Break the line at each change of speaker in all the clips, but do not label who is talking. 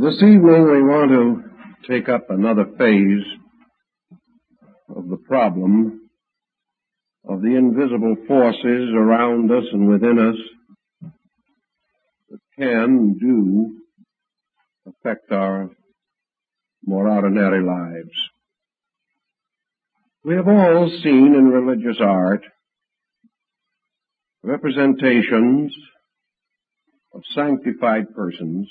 This evening we want to take up another phase of the problem of the invisible forces around us and within us that can and do affect our more ordinary lives. We have all seen in religious art representations of sanctified persons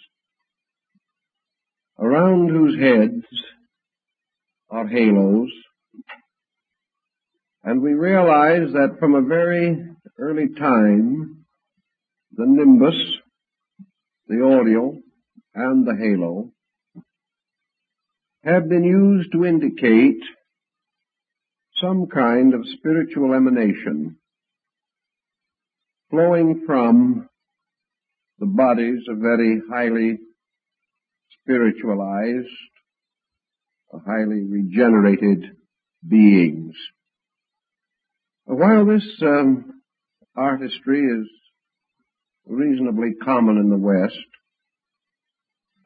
around whose heads are halos, and we realize that from a very early time, the nimbus, the aureole, and the halo have been used to indicate some kind of spiritual emanation flowing from the bodies of very highly spiritualized, highly regenerated beings. While this artistry is reasonably common in the West,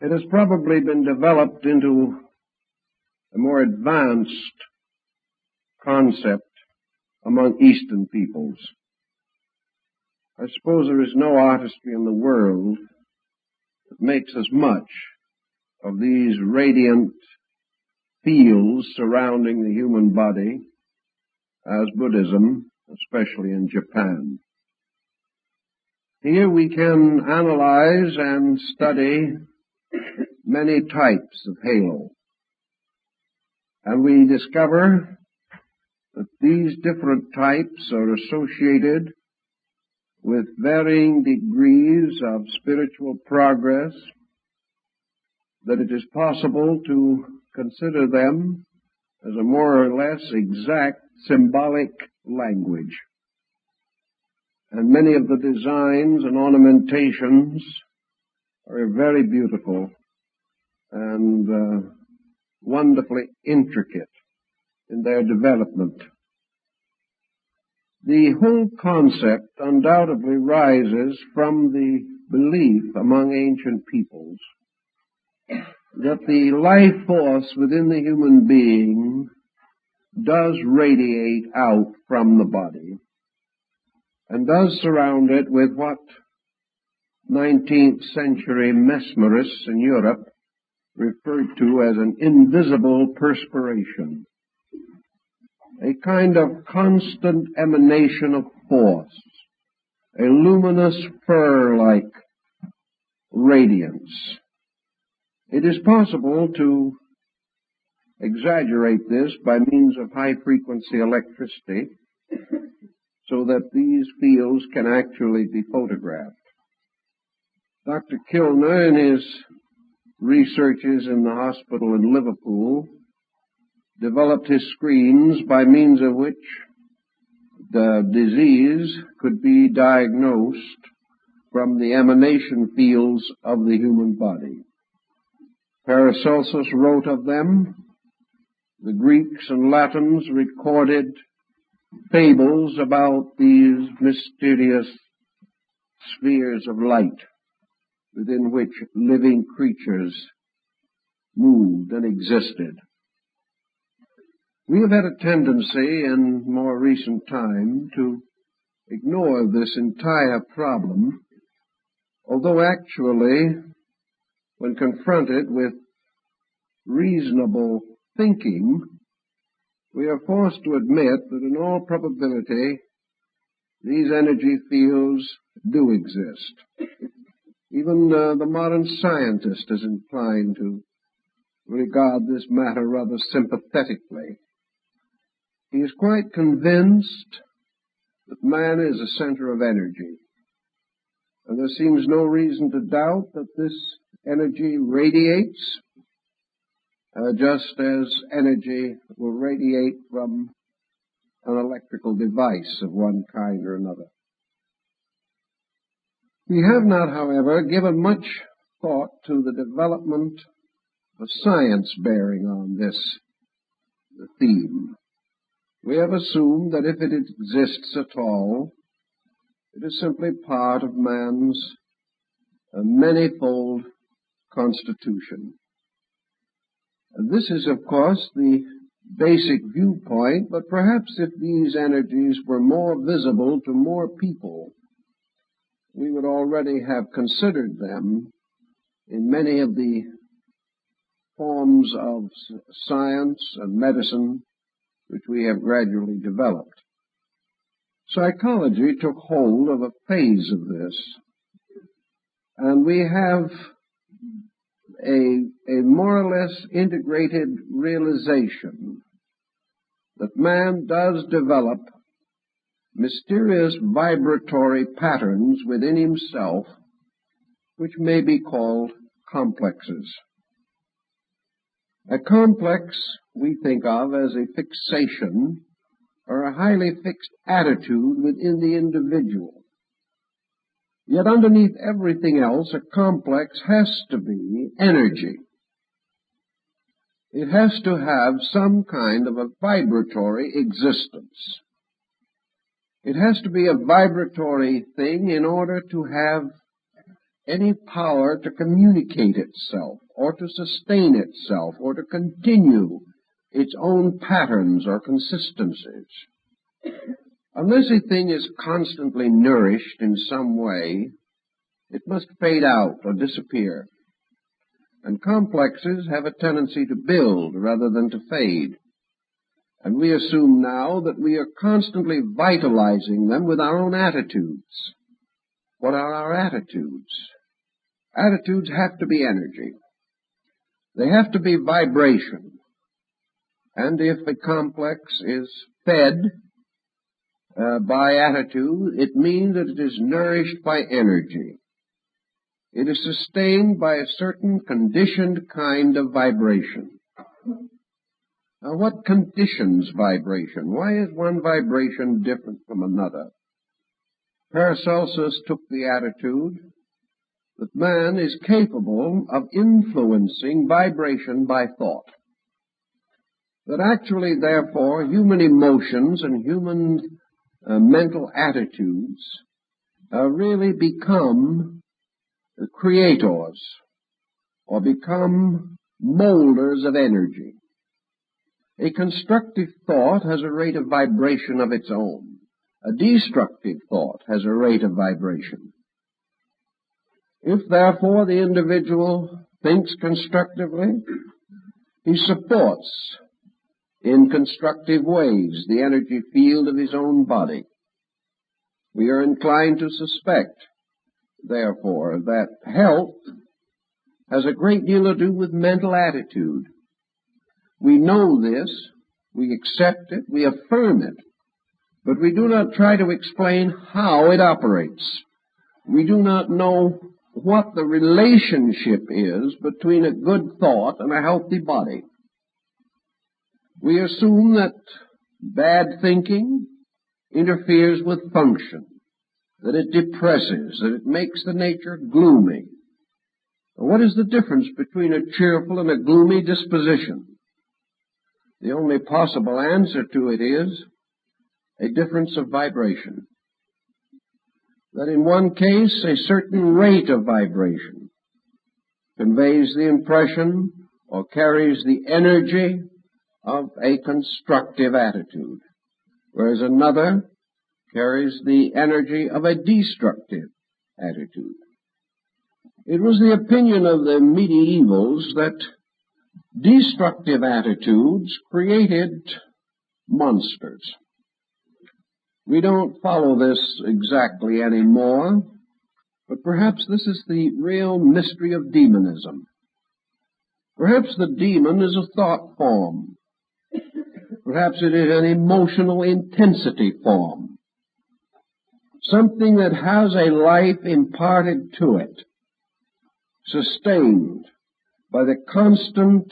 it has probably been developed into a more advanced concept among Eastern peoples. I suppose there is no artistry in the world that makes as much of these radiant fields surrounding the human body as Buddhism, especially in Japan. Here we can analyze and study many types of halo, and we discover that these different types are associated with varying degrees of spiritual progress, that it is possible to consider them as a more or less exact symbolic language. And many of the designs and ornamentations are very beautiful and wonderfully intricate in their development. The whole concept undoubtedly rises from the belief among ancient peoples that the life force within the human being does radiate out from the body and does surround it with what 19th century mesmerists in Europe referred to as an invisible perspiration, a kind of constant emanation of force, a luminous fur-like radiance. It is possible to exaggerate this by means of high-frequency electricity so that these fields can actually be photographed. Dr. Kilner, in his researches in the hospital in Liverpool, developed his screens by means of which the disease could be diagnosed from the emanation fields of the human body. Paracelsus wrote of them. The Greeks and Latins recorded fables about these mysterious spheres of light within which living creatures moved and existed. We have had a tendency in more recent time to ignore this entire problem, although actually, when confronted with reasonable thinking, we are forced to admit that in all probability these energy fields do exist. Even the modern scientist is inclined to regard this matter rather sympathetically. He is quite convinced that man is a center of energy, and there seems no reason to doubt that this energy radiates just as energy will radiate from an electrical device of one kind or another. We have not, however, given much thought to the development of science bearing on this theme. We have assumed that if it exists at all, it is simply part of man's manifold constitution. This is, of course, the basic viewpoint, but perhaps if these energies were more visible to more people, we would already have considered them in many of the forms of science and medicine which we have gradually developed. Psychology took hold of a phase of this, and we have a more or less integrated realization that man does develop mysterious vibratory patterns within himself which may be called complexes. A complex we think of as a fixation or a highly fixed attitude within the individual. Yet underneath everything else, a complex has to be energy. It has to have some kind of a vibratory existence. It has to be a vibratory thing in order to have any power to communicate itself, or to sustain itself, or to continue its own patterns or consistencies. Unless a thing is constantly nourished in some way, it must fade out or disappear. And complexes have a tendency to build rather than to fade. And we assume now that we are constantly vitalizing them with our own attitudes. What are our attitudes? Attitudes have to be energy. They have to be vibration. And if a complex is fed by attitude, it means that it is nourished by energy. It is sustained by a certain conditioned kind of vibration. Now, what conditions vibration? Why is one vibration different from another? Paracelsus took the attitude that man is capable of influencing vibration by thought. That actually, therefore, human emotions and human mental attitudes really become creators or become molders of energy. A constructive thought has a rate of vibration of its own. A destructive thought has a rate of vibration. If, therefore, the individual thinks constructively, he supports in constructive ways the energy field of his own body. We are inclined to suspect, therefore, that health has a great deal to do with mental attitude. We know this, we accept it, we affirm it, but we do not try to explain how it operates. We do not know what the relationship is between a good thought and a healthy body. We assume that bad thinking interferes with function, that it depresses, that it makes the nature gloomy. What is the difference between a cheerful and a gloomy disposition? The only possible answer to it is a difference of vibration. That in one case, a certain rate of vibration conveys the impression or carries the energy of a constructive attitude, whereas another carries the energy of a destructive attitude. It was the opinion of the medievals that destructive attitudes created monsters. We don't follow this exactly anymore, but perhaps this is the real mystery of demonism. Perhaps the demon is a thought form. Perhaps it is an emotional intensity form. Something that has a life imparted to it, sustained by the constant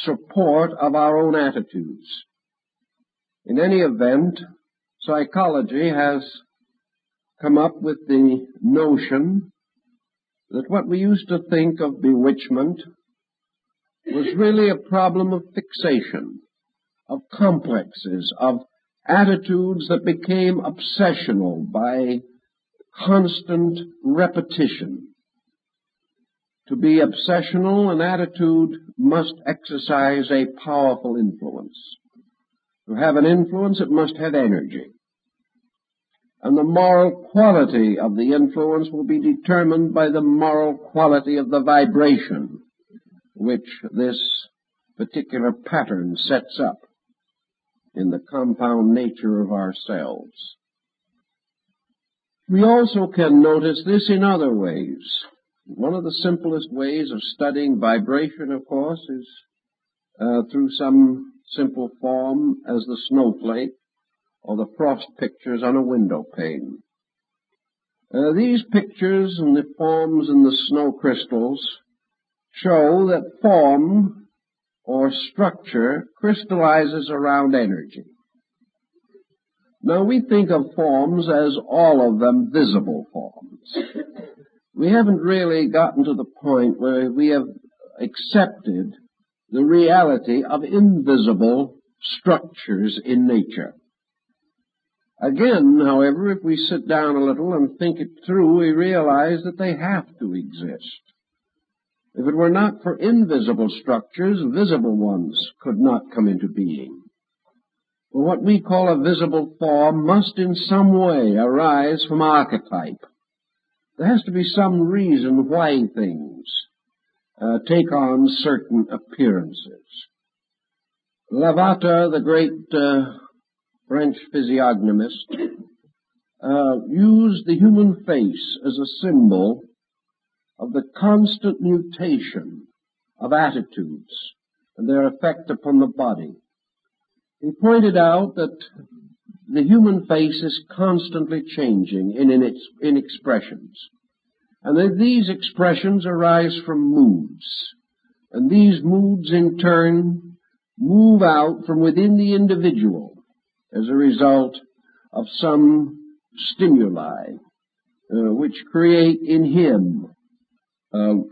support of our own attitudes. In any event, psychology has come up with the notion that what we used to think of bewitchment was really a problem of fixation, of complexes, of attitudes that became obsessional by constant repetition. To be obsessional, an attitude must exercise a powerful influence. To have an influence, it must have energy. And the moral quality of the influence will be determined by the moral quality of the vibration which this particular pattern sets up in the compound nature of ourselves. We also can notice this in other ways. One of the simplest ways of studying vibration, of course, is through some simple form as the snowflake or the frost pictures on a window pane. These pictures and the forms in the snow crystals show that form or structure crystallizes around energy. Now we think of forms as all of them visible forms. We haven't really gotten to the point where we have accepted the reality of invisible structures in nature. Again, however, if we sit down a little and think it through, we realize that they have to exist. If it were not for invisible structures, visible ones could not come into being. For what we call a visible form must in some way arise from archetype. There has to be some reason why things take on certain appearances. Lavater, the great French physiognomist, used the human face as a symbol of the constant mutation of attitudes and their effect upon the body. He pointed out that the human face is constantly changing in expressions, and that these expressions arise from moods, and these moods in turn move out from within the individual as a result of some stimuli which create in him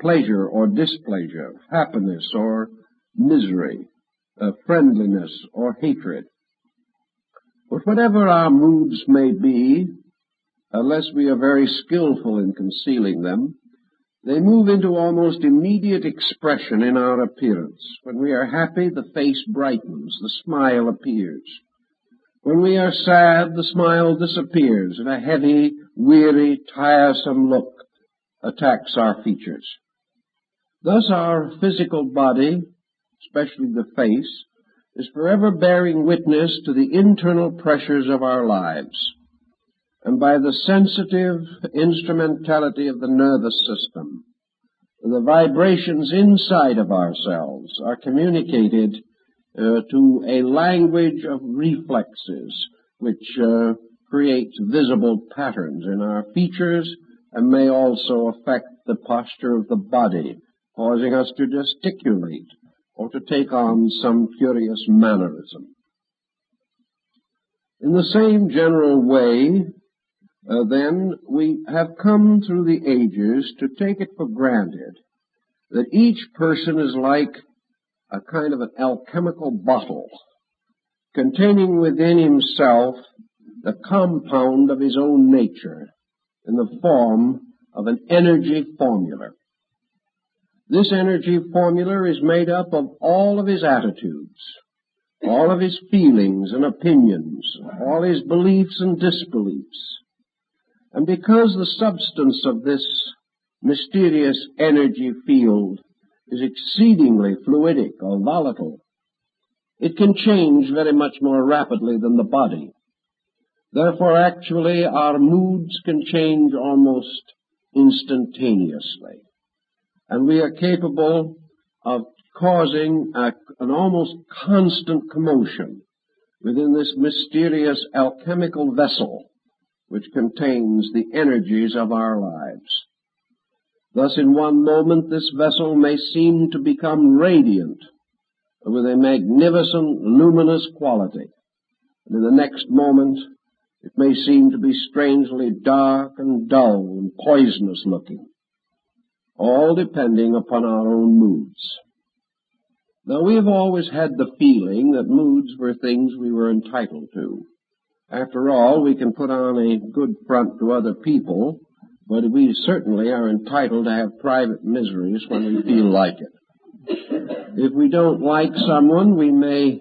pleasure or displeasure, happiness or misery, friendliness or hatred. But whatever our moods may be, unless we are very skillful in concealing them, they move into almost immediate expression in our appearance. When we are happy, the face brightens, the smile appears. When we are sad, the smile disappears, and a heavy, weary, tiresome look attacks our features. Thus our physical body, especially the face, is forever bearing witness to the internal pressures of our lives. And by the sensitive instrumentality of the nervous system, the vibrations inside of ourselves are communicated to a language of reflexes which creates visible patterns in our features and may also affect the posture of the body, causing us to gesticulate or to take on some curious mannerism. In the same general way, then, we have come through the ages to take it for granted that each person is like a kind of an alchemical bottle containing within himself the compound of his own nature in the form of an energy formula. This energy formula is made up of all of his attitudes, all of his feelings and opinions, all his beliefs and disbeliefs. And because the substance of this mysterious energy field is exceedingly fluidic or volatile, it can change very much more rapidly than the body. Therefore, actually, our moods can change almost instantaneously. And we are capable of causing an almost constant commotion within this mysterious alchemical vessel which contains the energies of our lives. Thus, in one moment, this vessel may seem to become radiant with a magnificent, luminous quality, and in the next moment, it may seem to be strangely dark and dull and poisonous looking, all depending upon our own moods. Now, we have always had the feeling that moods were things we were entitled to. After all, we can put on a good front to other people but we certainly are entitled to have private miseries when we feel like it. If we don't like someone, we may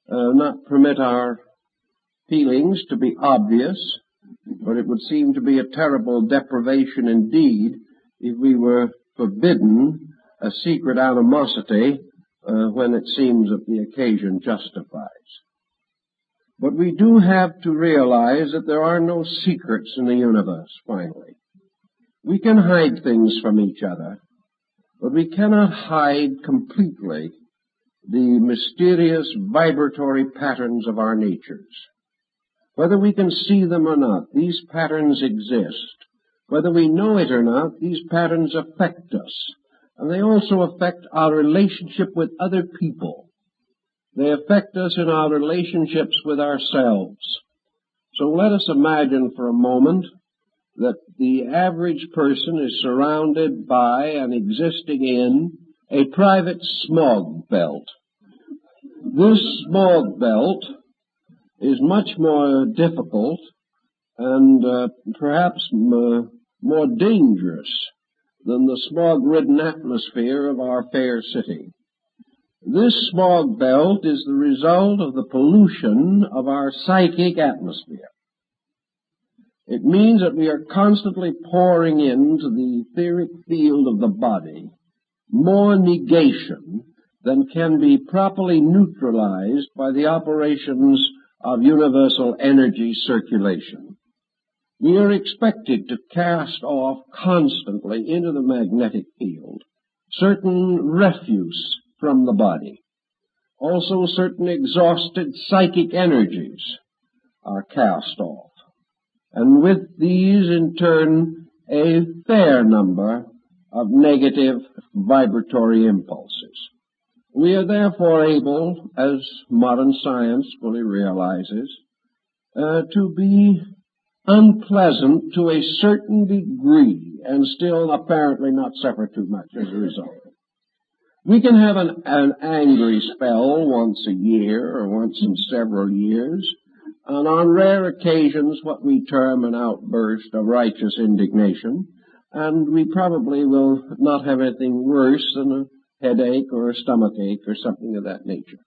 not permit our feelings to be obvious, but it would seem to be a terrible deprivation indeed if we were forbidden a secret animosity when it seems that the occasion justifies. But we do have to realize that there are no secrets in the universe, finally. We can hide things from each other, but we cannot hide completely the mysterious vibratory patterns of our natures. Whether we can see them or not, these patterns exist. Whether we know it or not, these patterns affect us. And they also affect our relationship with other people. They affect us in our relationships with ourselves. So let us imagine for a moment that the average person is surrounded by and existing in a private smog belt. This smog belt is much more difficult and perhaps more dangerous than the smog-ridden atmosphere of our fair city. This smog belt is the result of the pollution of our psychic atmosphere. It means that we are constantly pouring into the etheric field of the body more negation than can be properly neutralized by the operations of universal energy circulation. We are expected to cast off constantly into the magnetic field certain refuse from the body. Also, certain exhausted psychic energies are cast off. And with these, in turn, a fair number of negative vibratory impulses. We are therefore able, as modern science fully realizes, to be unpleasant to a certain degree and still apparently not suffer too much as a result. We can have an angry spell once a year or once in several years, and on rare occasions what we term an outburst of righteous indignation, and we probably will not have anything worse than a headache or a stomachache or something of that nature.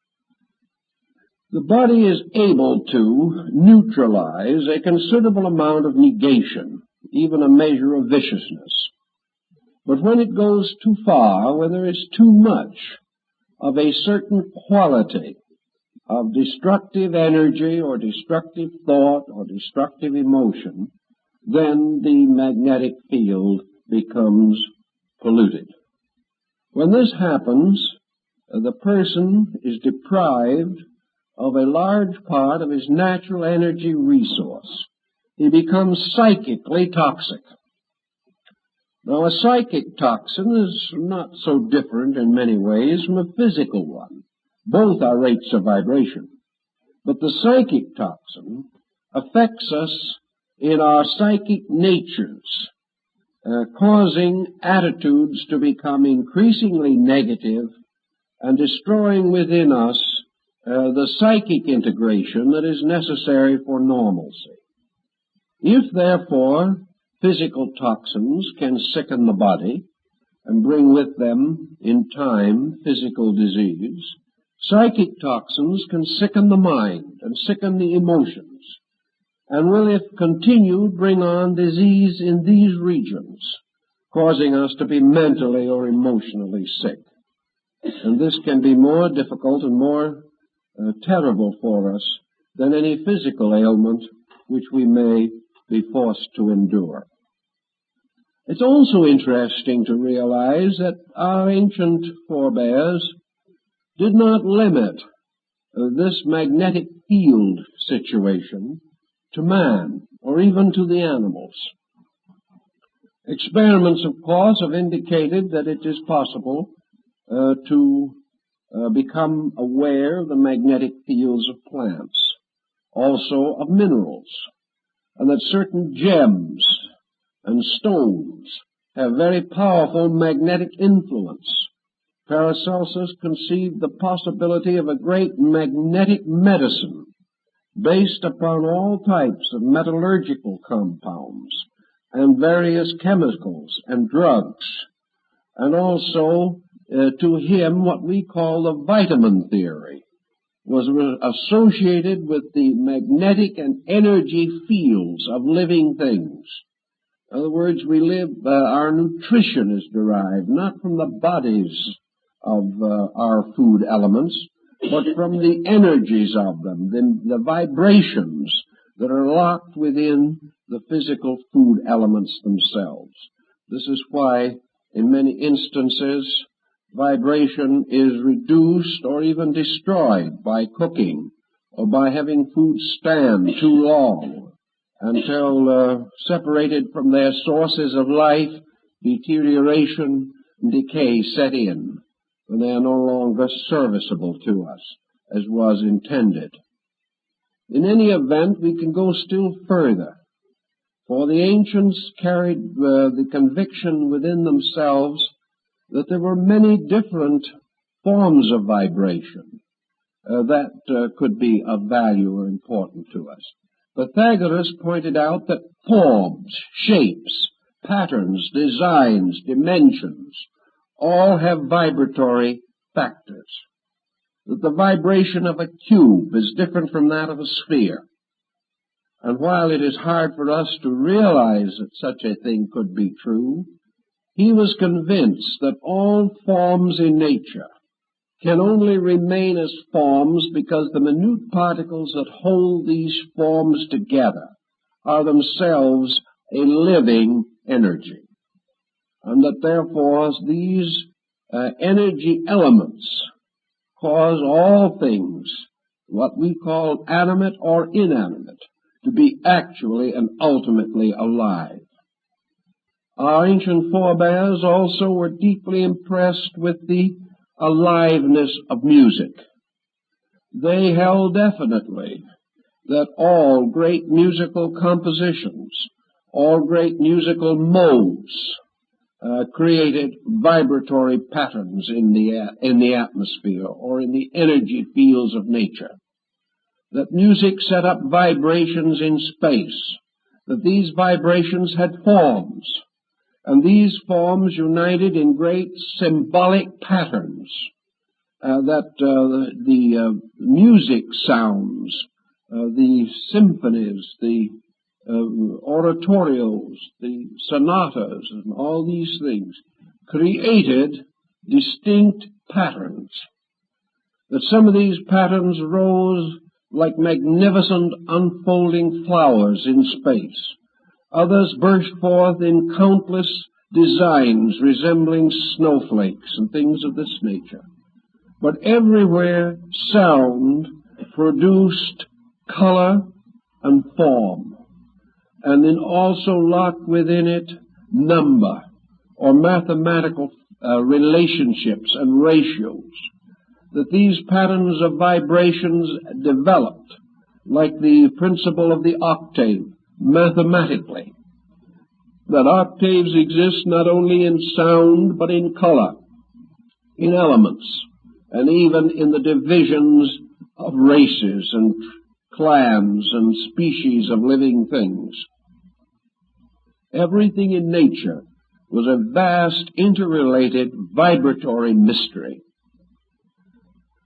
The body is able to neutralize a considerable amount of negation, even a measure of viciousness. But when it goes too far, when there is too much of a certain quality of destructive energy or destructive thought or destructive emotion, then the magnetic field becomes polluted. When this happens, the person is deprived of a large part of his natural energy resource. He becomes psychically toxic. Now, a psychic toxin is not so different in many ways from a physical one. Both are rates of vibration. But the psychic toxin affects us in our psychic natures, causing attitudes to become increasingly negative and destroying within us the psychic integration that is necessary for normalcy. If, therefore, physical toxins can sicken the body and bring with them, in time, physical disease, psychic toxins can sicken the mind and sicken the emotions, and will, if continued, bring on disease in these regions, causing us to be mentally or emotionally sick. And this can be more difficult and more terrible for us than any physical ailment which we may be forced to endure. It's also interesting to realize that our ancient forebears did not limit this magnetic field situation to man or even to the animals. Experiments, of course, have indicated that it is possible to become aware of the magnetic fields of plants, also of minerals, and that certain gems and stones have very powerful magnetic influence. Paracelsus conceived the possibility of a great magnetic medicine based upon all types of metallurgical compounds and various chemicals and drugs, and also to him what we call the vitamin theory was associated with the magnetic and energy fields of living things. In other words, our nutrition is derived not from the bodies of our food elements, but from the energies of them, the vibrations that are locked within the physical food elements themselves. This is why, in many instances, vibration is reduced or even destroyed by cooking or by having food stand too long until separated from their sources of life, deterioration and decay set in, and they are no longer serviceable to us as was intended. In any event, we can go still further, for the ancients carried the conviction within themselves that there were many different forms of vibration that could be of value or important to us. Pythagoras pointed out that forms, shapes, patterns, designs, dimensions, all have vibratory factors. That the vibration of a cube is different from that of a sphere. And while it is hard for us to realize that such a thing could be true, he was convinced that all forms in nature can only remain as forms because the minute particles that hold these forms together are themselves a living energy, and that therefore these energy elements cause all things, what we call animate or inanimate, to be actually and ultimately alive. Our ancient forebears also were deeply impressed with the aliveness of music. They held definitely that all great musical compositions, all great musical modes, created vibratory patterns in the atmosphere or in the energy fields of nature. That music set up vibrations in space, that these vibrations had forms, and these forms united in great symbolic patterns, that the music sounds, the symphonies, the oratorios, the sonatas, and all these things created distinct patterns. That some of these patterns rose like magnificent unfolding flowers in space. Others burst forth in countless designs resembling snowflakes and things of this nature. But everywhere sound produced color and form, and then also locked within it number or mathematical relationships and ratios. That these patterns of vibrations developed like the principle of the octave mathematically. That octaves exist not only in sound but in color, in elements, and even in the divisions of races and clans and species of living things. Everything in nature was a vast, interrelated, vibratory mystery.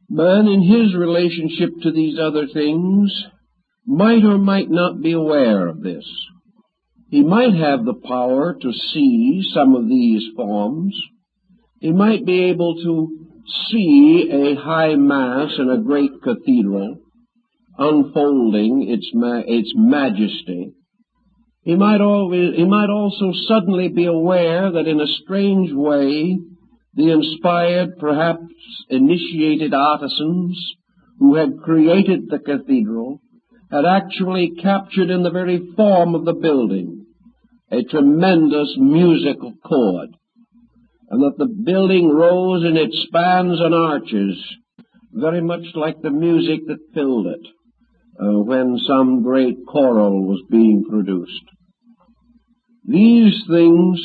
Man, in his relationship to these other things, might or might not be aware of this. He might have the power to see some of these forms. He might be able to see a high mass in a great cathedral unfolding its majesty. He might also suddenly be aware that in a strange way the inspired, perhaps initiated artisans who had created the cathedral had actually captured in the very form of the building a tremendous musical chord, and that the building rose in its spans and arches very much like the music that filled it when some great choral was being produced. These things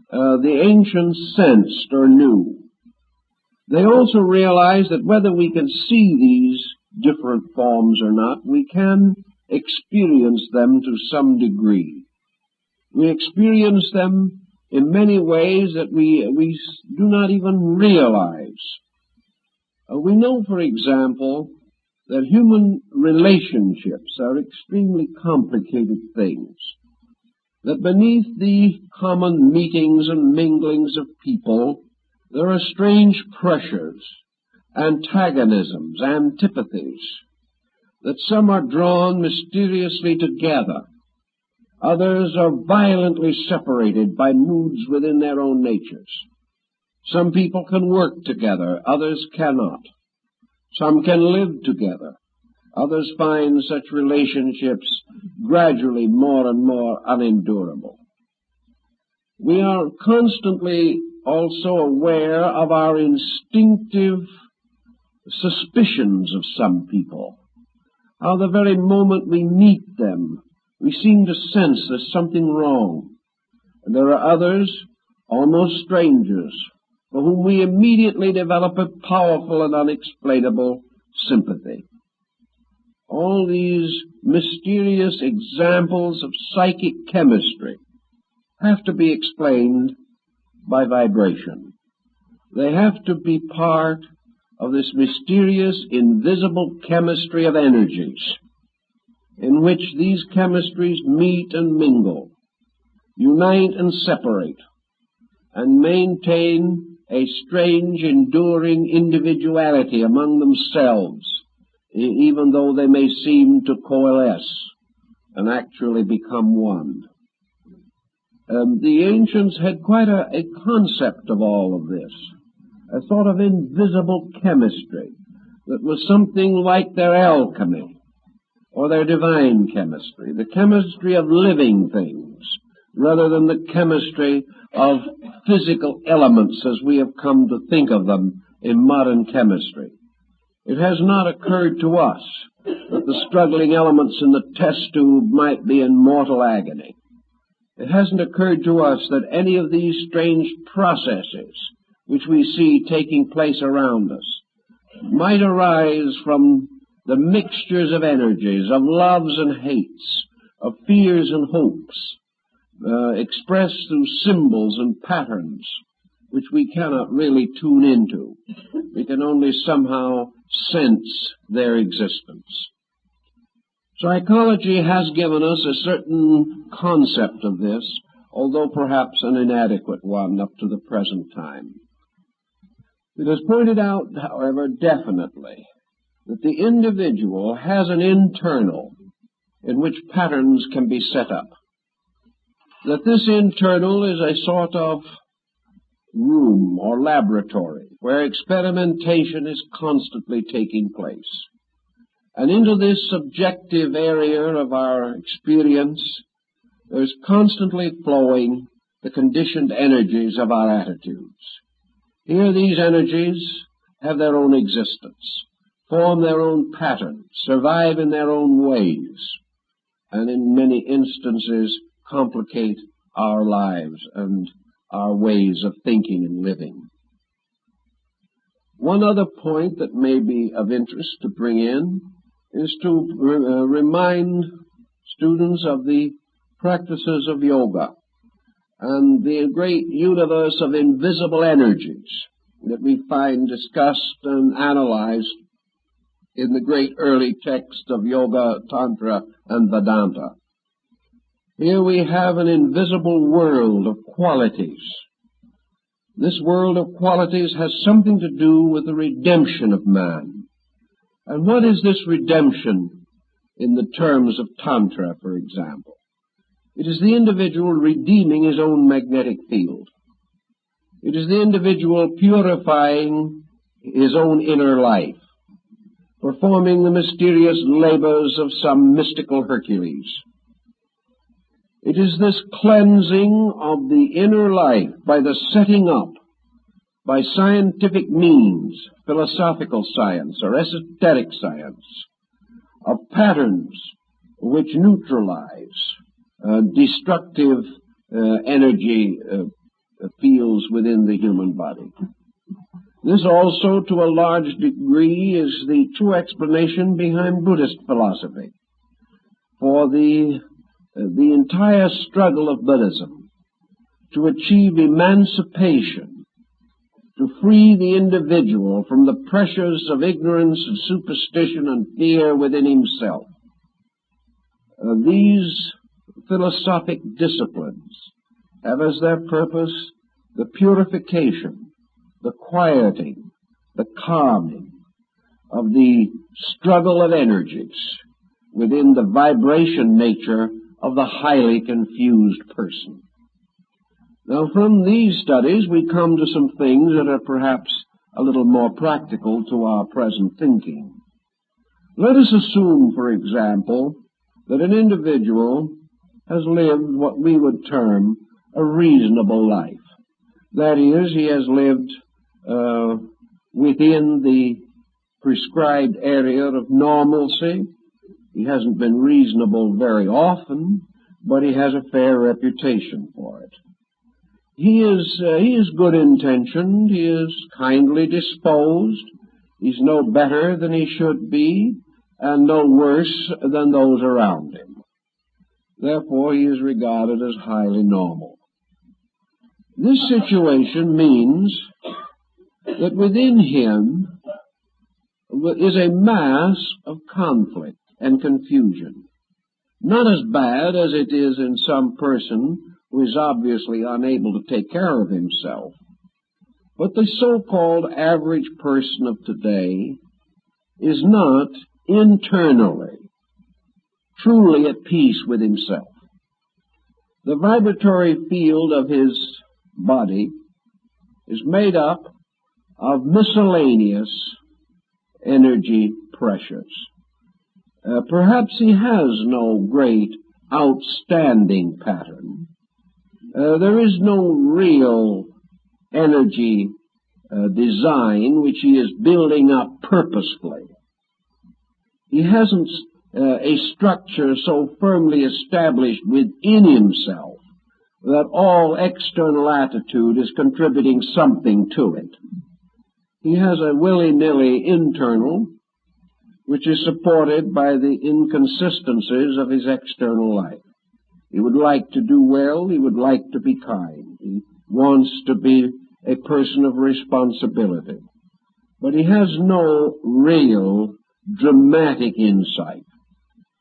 the ancients sensed or knew. They also realized that whether we can see these different forms or not, we can experience them to some degree. We experience them in many ways that we do not even realize. We know, for example, that human relationships are extremely complicated things, that beneath the common meetings and minglings of people, there are strange pressures, antagonisms, antipathies, that some are drawn mysteriously together, others are violently separated by moods within their own natures. Some people can work together, others cannot. Some can live together. Others find such relationships gradually more and more unendurable. We are constantly also aware of our instinctive suspicions of some people, how the very moment we meet them, we seem to sense there's something wrong. And there are others, almost strangers, for whom we immediately develop a powerful and unexplainable sympathy. All these mysterious examples of psychic chemistry have to be explained by vibration. They have to be part of this mysterious, invisible chemistry of energies, in which these chemistries meet and mingle, unite and separate, and maintain a strange, enduring individuality among themselves, even though they may seem to coalesce and actually become one. The ancients had quite a concept of all of this, a sort of invisible chemistry that was something like their alchemy or their divine chemistry, the chemistry of living things, rather than the chemistry of physical elements as we have come to think of them in modern chemistry. It has not occurred to us that the struggling elements in the test tube might be in mortal agony. It hasn't occurred to us that any of these strange processes which we see taking place around us might arise from the mixtures of energies, of loves and hates, of fears and hopes, expressed through symbols and patterns which we cannot really tune into. We can only somehow sense their existence. Psychology has given us a certain concept of this, although perhaps an inadequate one up to the present time. It has pointed out, however, definitely that the individual has an internal in which patterns can be set up, that this internal is a sort of room or laboratory where experimentation is constantly taking place. And into this subjective area of our experience, there's constantly flowing the conditioned energies of our attitudes. Here these energies have their own existence, form their own patterns, survive in their own ways, and in many instances complicate our lives and our ways of thinking and living. One other point that may be of interest to bring in is to remind students of the practices of yoga and the great universe of invisible energies that we find discussed and analyzed in the great early texts of Yoga, Tantra, and Vedanta. Here we have an invisible world of qualities. This world of qualities has something to do with the redemption of man. And what is this redemption in the terms of Tantra, for example? It is the individual redeeming his own magnetic field. It is the individual purifying his own inner life, performing the mysterious labors of some mystical Hercules. It is this cleansing of the inner life by the setting up, by scientific means, philosophical science or esoteric science, of patterns which neutralize destructive energy fields within the human body. This also, to a large degree, is the true explanation behind Buddhist philosophy. For the
the entire struggle of Buddhism to achieve emancipation, to free the individual from the pressures of ignorance and superstition and fear within himself. These philosophic disciplines have as their purpose the purification, the quieting, the calming of the struggle of energies within the vibration nature of the highly confused person. Now, from these studies, we come to some things that are perhaps a little more practical to our present thinking. Let us assume, for example, that an individual has lived what we would term a reasonable life. That is, he has lived within the prescribed area of normalcy. He hasn't been reasonable very often, but he has a fair reputation for it. He is good intentioned, he is kindly disposed, he's no better than he should be, and no worse than those around him. Therefore, he is regarded as highly normal. This situation means that within him is a mass of conflict and confusion. Not as bad as it is in some person who is obviously unable to take care of himself, but the so-called average person of today is not internally truly at peace with himself. The vibratory field of his body is made up of miscellaneous energy pressures. Perhaps he has no great outstanding pattern. There is no real energy design which he is building up purposefully. He hasn't a structure so firmly established within himself that all external attitude is contributing something to it. He has a willy-nilly internal, which is supported by the inconsistencies of his external life. He would like to do well, he would like to be kind, he wants to be a person of responsibility, but he has no real dramatic insight.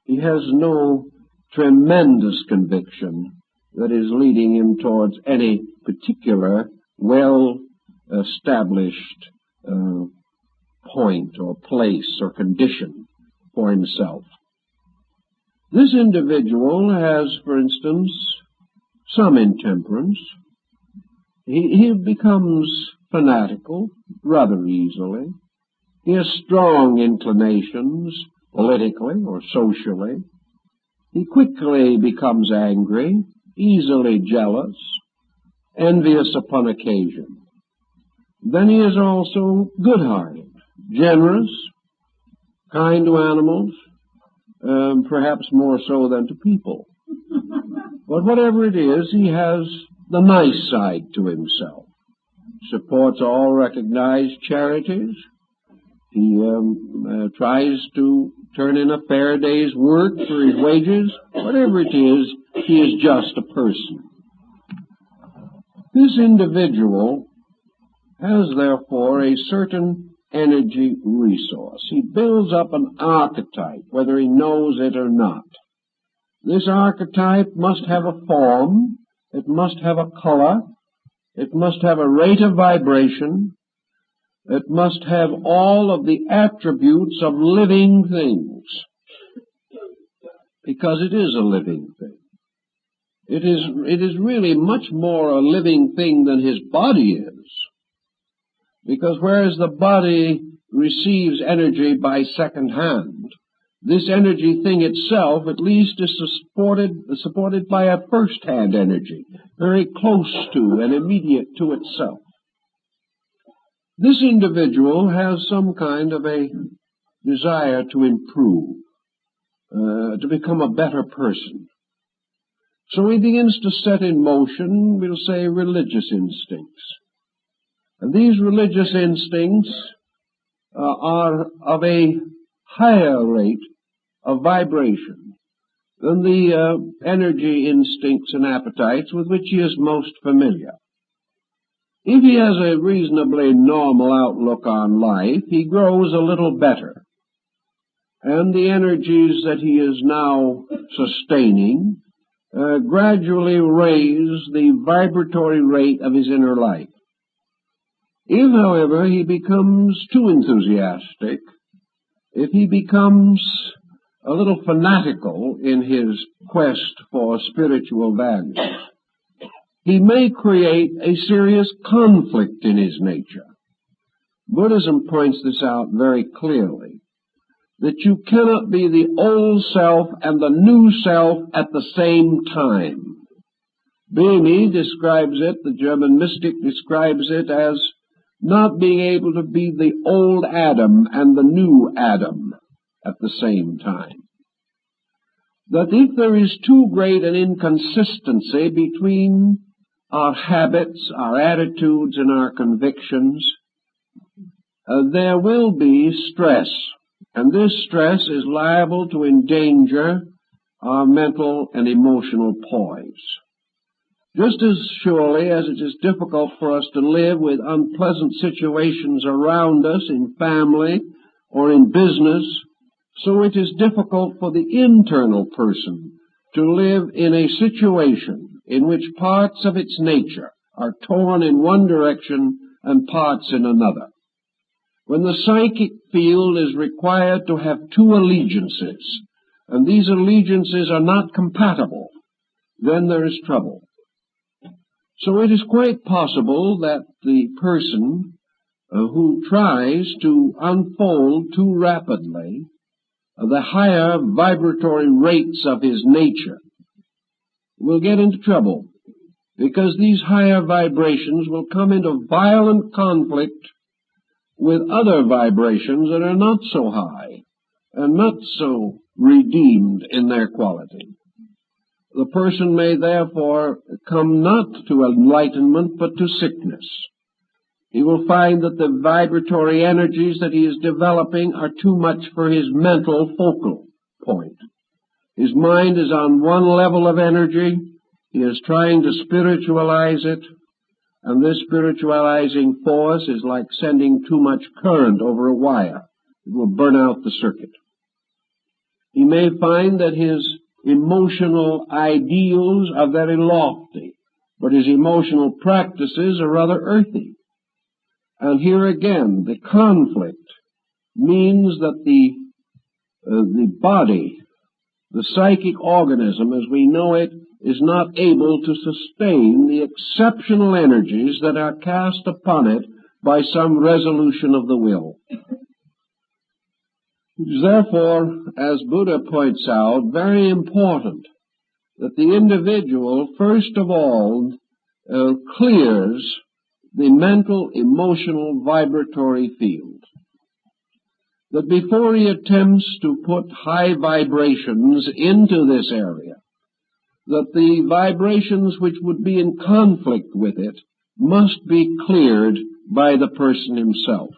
He has no tremendous conviction that is leading him towards any particular well-established point or place or condition for himself. This individual has, for instance, some intemperance. He becomes fanatical rather easily. He has strong inclinations politically or socially. He quickly becomes angry, easily jealous, envious upon occasion. Then he is also good-hearted, generous, kind to animals, perhaps more so than to people. But whatever it is, he has the nice side to himself. Supports all recognized charities. He tries to turn in a fair day's work for his wages. Whatever it is, he is just a person. This individual has, therefore, a certain energy resource. He builds up an archetype, whether he knows it or not. This archetype must have a form, it must have a color, it must have a rate of vibration, it must have all of the attributes of living things, because it is a living thing. It is really much more a living thing than his body is. Because whereas the body receives energy by second hand, this energy thing itself at least is supported by a first-hand energy, very close to and immediate to itself. This individual has some kind of a desire to improve, to become a better person. So he begins to set in motion, we'll say, religious instincts. And these religious instincts are of a higher rate of vibration than the energy instincts and appetites with which he is most familiar. If he has a reasonably normal outlook on life, he grows a little better, and the energies that he is now sustaining gradually raise the vibratory rate of his inner life. If, however, he becomes too enthusiastic, if he becomes a little fanatical in his quest for spiritual values, he may create a serious conflict in his nature. Buddhism points this out very clearly, that you cannot be the old self and the new self at the same time. Bhimi describes it, the German mystic describes it as not being able to be the old Adam and the new Adam at the same time. That if there is too great an inconsistency between our habits, our attitudes, and our convictions, there will be stress, and this stress is liable to endanger our mental and emotional poise. Just as surely as it is difficult for us to live with unpleasant situations around us in family or in business, so it is difficult for the internal person to live in a situation in which parts of its nature are torn in one direction and parts in another. When the psychic field is required to have two allegiances, and these allegiances are not compatible, then there is trouble. So it is quite possible that the person who tries to unfold too rapidly the higher vibratory rates of his nature will get into trouble, because these higher vibrations will come into violent conflict with other vibrations that are not so high and not so redeemed in their quality. The person may therefore come not to enlightenment but to sickness. He will find that the vibratory energies that he is developing are too much for his mental focal point. His mind is on one level of energy. He is trying to spiritualize it, and this spiritualizing force is like sending too much current over a wire. It will burn out the circuit. He may find that his emotional ideals are very lofty, but his emotional practices are rather earthy. And here again, the conflict means that the body, the psychic organism as we know it, is not able to sustain the exceptional energies that are cast upon it by some resolution of the will. It is therefore, as Buddha points out, very important that the individual, first of all, clears the mental, emotional, vibratory field. That before he attempts to put high vibrations into this area, that the vibrations which would be in conflict with it must be cleared by the person himself.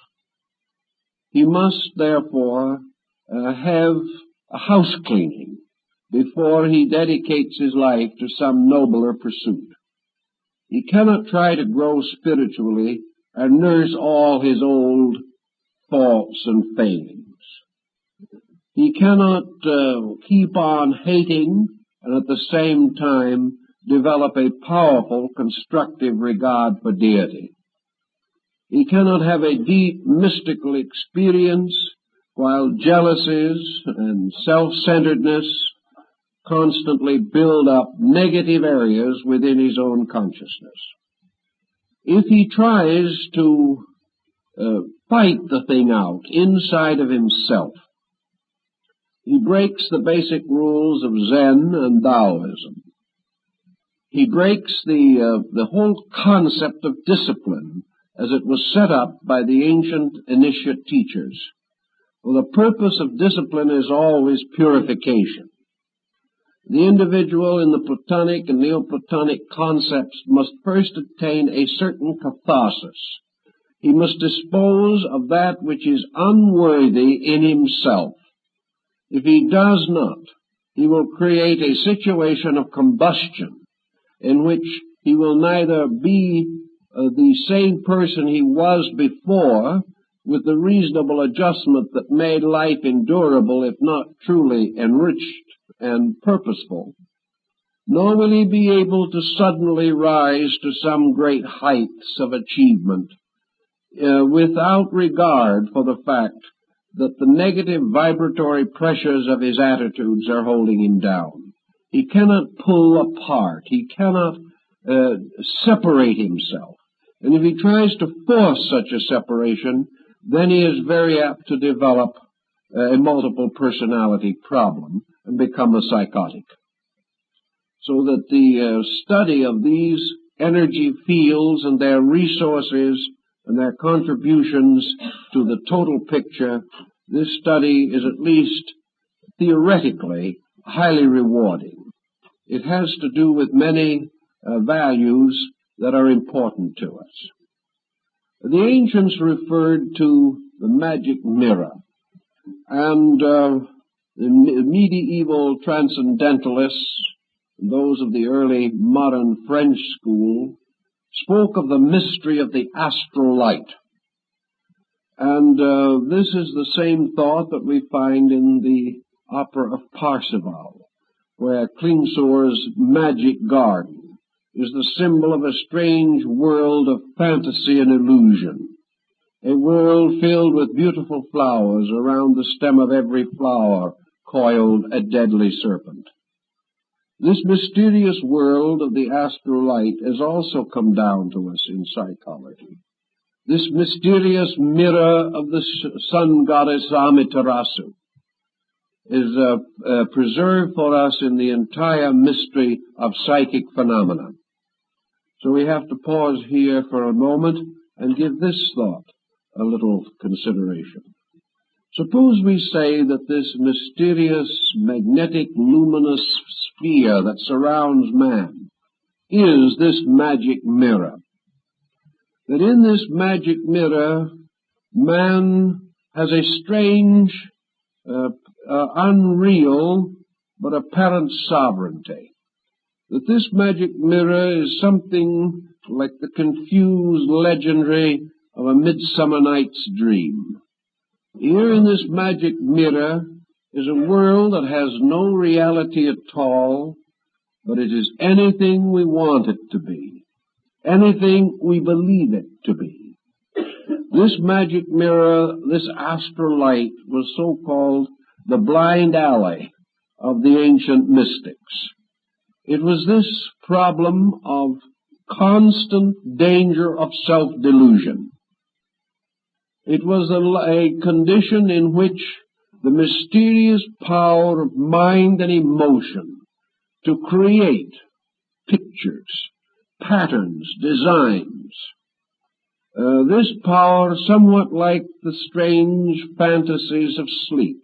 He must therefore have a house cleaning before he dedicates his life to some nobler pursuit. He cannot try to grow spiritually and nurse all his old faults and failings. He cannot keep on hating and at the same time develop a powerful, constructive regard for deity. He cannot have a deep mystical experience while jealousies and self-centeredness constantly build up negative areas within his own consciousness. If he tries to fight the thing out inside of himself, he breaks the basic rules of Zen and Taoism. He breaks the whole concept of discipline as it was set up by the ancient initiate teachers. Well, the purpose of discipline is always purification. The individual in the Platonic and Neoplatonic concepts must first attain a certain catharsis. He must dispose of that which is unworthy in himself. If he does not, he will create a situation of combustion in which he will neither be the same person he was before, with the reasonable adjustment that made life endurable, if not truly enriched and purposeful, nor will he be able to suddenly rise to some great heights of achievement without regard for the fact that the negative vibratory pressures of his attitudes are holding him down. He cannot pull apart. He cannot separate himself. And if he tries to force such a separation, then he is very apt to develop a multiple personality problem and become a psychotic. So that the study of these energy fields and their resources and their contributions to the total picture, this study is at least theoretically highly rewarding. It has to do with many values that are important to us. The ancients referred to the magic mirror, and the medieval transcendentalists, those of the early modern French school, spoke of the mystery of the astral light. And this is the same thought that we find in the opera of Parsifal, where Klingsor's magic garden is the symbol of a strange world of fantasy and illusion, a world filled with beautiful flowers, around the stem of every flower coiled a deadly serpent. This mysterious world of the astral light has also come down to us in psychology. This mysterious mirror of the sun goddess Amaterasu is preserved for us in the entire mystery of psychic phenomena. So we have to pause here for a moment and give this thought a little consideration. Suppose we say that this mysterious, magnetic, luminous sphere that surrounds man is this magic mirror. That in this magic mirror, man has a strange, unreal, but apparent sovereignty. That this magic mirror is something like the confused legendary of a Midsummer Night's Dream. Here in this magic mirror is a world that has no reality at all, but it is anything we want it to be, anything we believe it to be. This magic mirror, this astral light, was so-called the blind alley of the ancient mystics. It was this problem of constant danger of self-delusion. It was a condition in which the mysterious power of mind and emotion to create pictures, patterns, designs, this power, somewhat like the strange fantasies of sleep,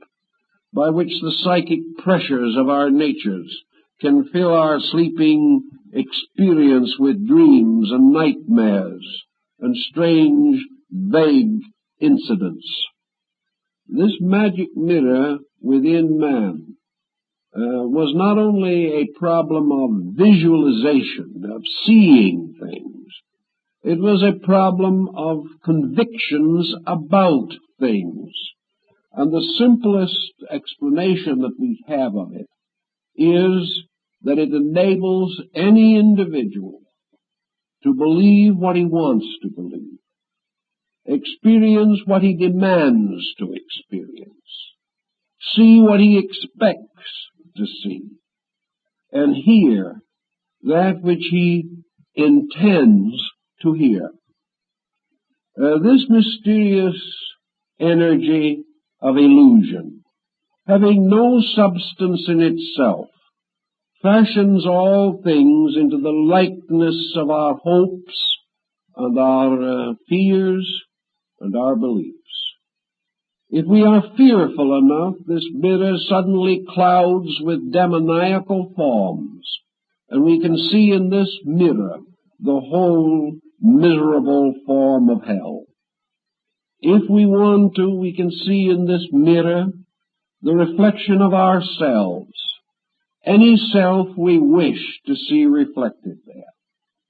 by which the psychic pressures of our natures can fill our sleeping experience with dreams and nightmares and strange, vague incidents. This magic mirror within man was not only a problem of visualization, of seeing things. It was a problem of convictions about things. And the simplest explanation that we have of it is that it enables any individual to believe what he wants to believe, experience what he demands to experience, see what he expects to see, and hear that which he intends to hear. This mysterious energy of illusion, having no substance in itself, fashions all things into the likeness of our hopes and our fears and our beliefs. If we are fearful enough, this mirror suddenly clouds with demoniacal forms, and we can see in this mirror the whole miserable form of hell. If we want to, we can see in this mirror the reflection of ourselves, any self we wish to see reflected there.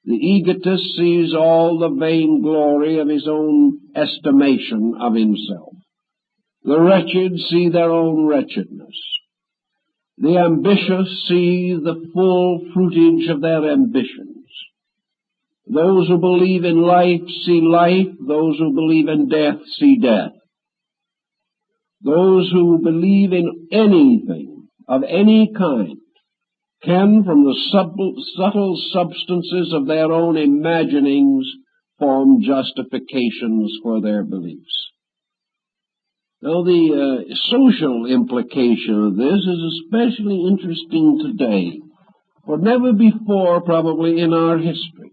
The egotist sees all the vain glory of his own estimation of himself. The wretched see their own wretchedness. The ambitious see the full fruitage of their ambitions. Those who believe in life see life. Those who believe in death see death. Those who believe in anything of any kind can, from the subtle substances of their own imaginings, form justifications for their beliefs. Now, the social implication of this is especially interesting today, for never before, probably in our history,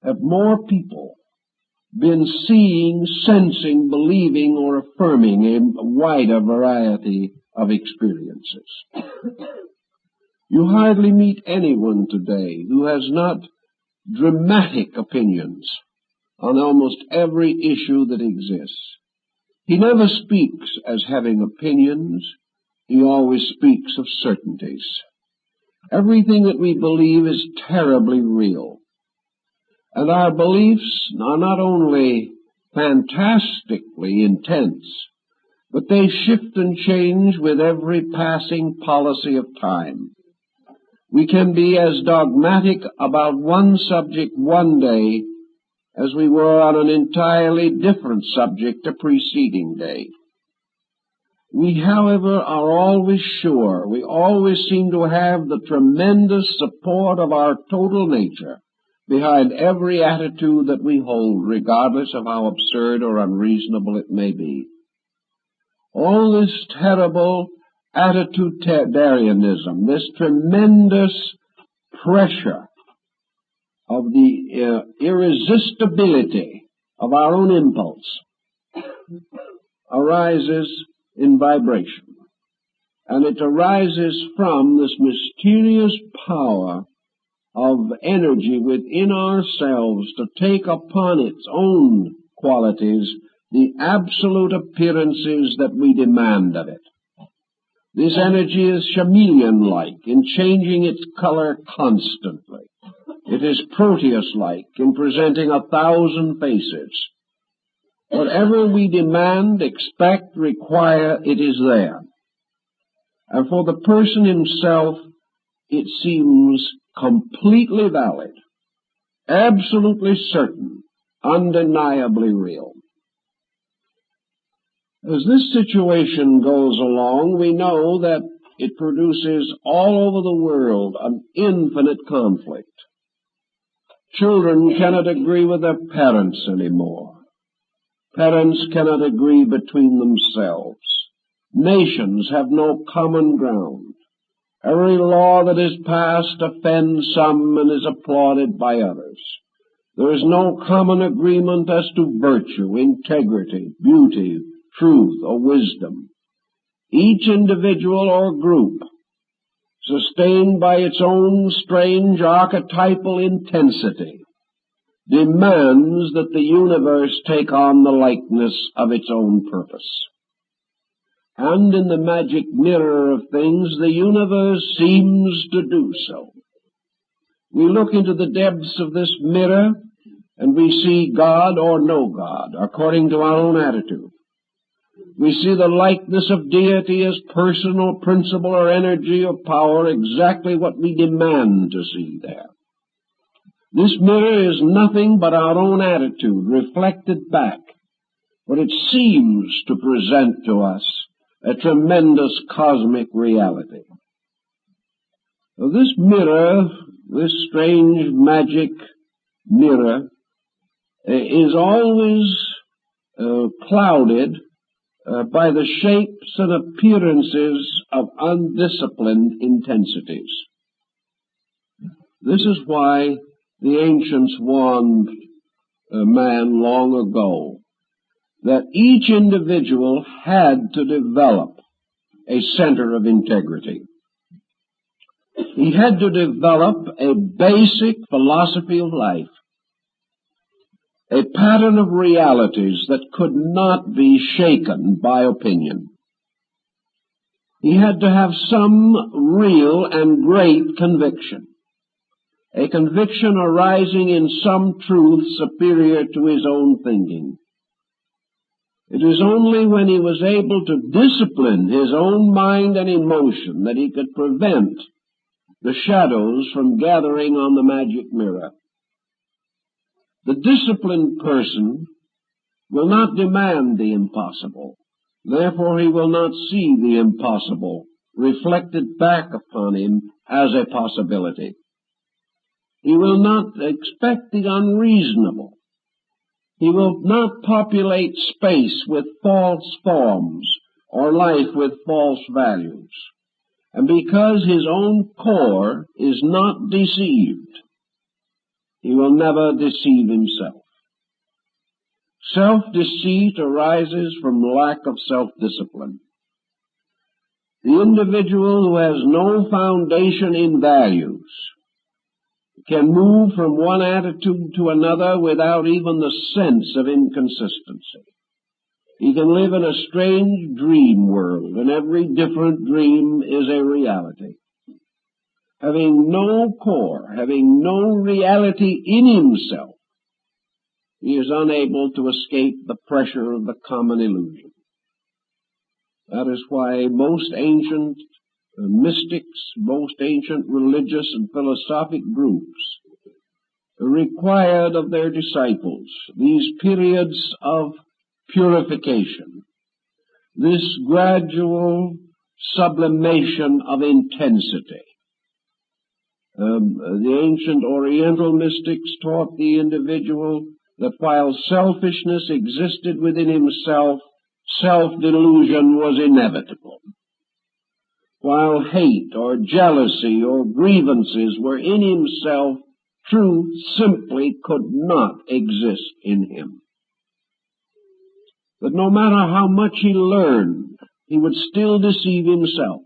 have more people been seeing, sensing, believing, or affirming a wider variety of experiences. You hardly meet anyone today who has not dramatic opinions on almost every issue that exists. He never speaks as having opinions. He always speaks of certainties. Everything that we believe is terribly real. And our beliefs are not only fantastically intense, but they shift and change with every passing policy of time. We can be as dogmatic about one subject one day as we were on an entirely different subject a preceding day. We, however, are always sure, we always seem to have the tremendous support of our total nature behind every attitude that we hold, regardless of how absurd or unreasonable it may be. All this terrible attitudinarianism, this tremendous pressure of the irresistibility of our own impulse arises in vibration. And it arises from this mysterious power of energy within ourselves to take upon its own qualities the absolute appearances that we demand of it. This energy is chameleon-like in changing its color constantly. It is Proteus-like in presenting 1,000 faces. Whatever we demand, expect, require, it is there. And for the person himself, it seems completely valid, absolutely certain, undeniably real. As this situation goes along, we know that it produces all over the world an infinite conflict. Children cannot agree with their parents anymore. Parents cannot agree between themselves. Nations have no common ground. Every law that is passed offends some and is applauded by others. There is no common agreement as to virtue, integrity, beauty, truth, or wisdom. Each individual or group, sustained by its own strange archetypal intensity, demands that the universe take on the likeness of its own purpose. And in the magic mirror of things, the universe seems to do so. We look into the depths of this mirror, and we see God or no God, according to our own attitude. We see the likeness of deity as personal, principle, or energy or power, exactly what we demand to see there. This mirror is nothing but our own attitude reflected back, but it seems to present to us a tremendous cosmic reality. Now, this mirror, this strange magic mirror, is always clouded by the shapes and appearances of undisciplined intensities. This is why the ancients warned man long ago that each individual had to develop a center of integrity. He had to develop a basic philosophy of life, a pattern of realities that could not be shaken by opinion. He had to have some real and great conviction, a conviction arising in some truth superior to his own thinking. It was only when he was able to discipline his own mind and emotion that he could prevent the shadows from gathering on the magic mirror. The disciplined person will not demand the impossible. Therefore he will not see the impossible reflected back upon him as a possibility. He will not expect the unreasonable. He will not populate space with false forms or life with false values. And because his own core is not deceived, he will never deceive himself. Self-deceit arises from lack of self-discipline. The individual who has no foundation in values can move from one attitude to another without even the sense of inconsistency. He can live in a strange dream world, and every different dream is a reality. Having no core, having no reality in himself, he is unable to escape the pressure of the common illusion. That is why most ancient mystics, most ancient religious and philosophic groups required of their disciples these periods of purification, this gradual sublimation of intensity. The ancient Oriental mystics taught the individual that while selfishness existed within himself, self-delusion was inevitable. While hate or jealousy or grievances were in himself, truth simply could not exist in him. But no matter how much he learned, he would still deceive himself.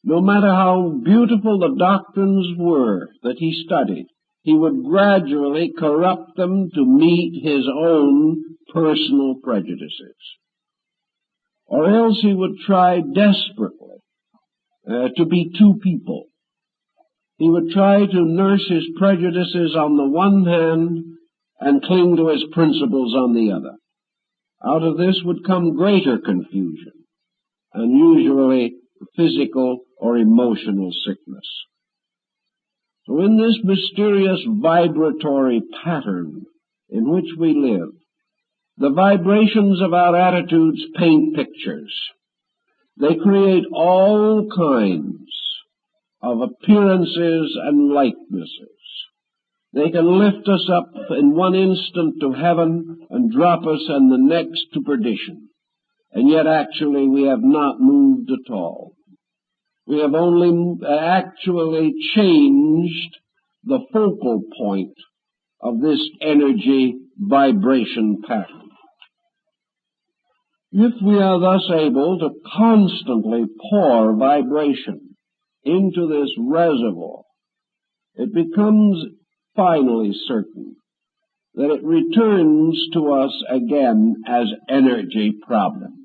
No matter how beautiful the doctrines were that he studied, he would gradually corrupt them to meet his own personal prejudices. Or else he would try desperately to be two people. He would try to nurse his prejudices on the one hand and cling to his principles on the other. Out of this would come greater confusion and usually physical or emotional sickness. So in this mysterious vibratory pattern in which we live, the vibrations of our attitudes paint pictures. They create all kinds of appearances and likenesses. They can lift us up in one instant to heaven and drop us in the next to perdition. And yet actually we have not moved at all. We have only actually changed the focal point of this energy vibration pattern. If we are thus able to constantly pour vibration into this reservoir, it becomes finally certain that it returns to us again as energy problem.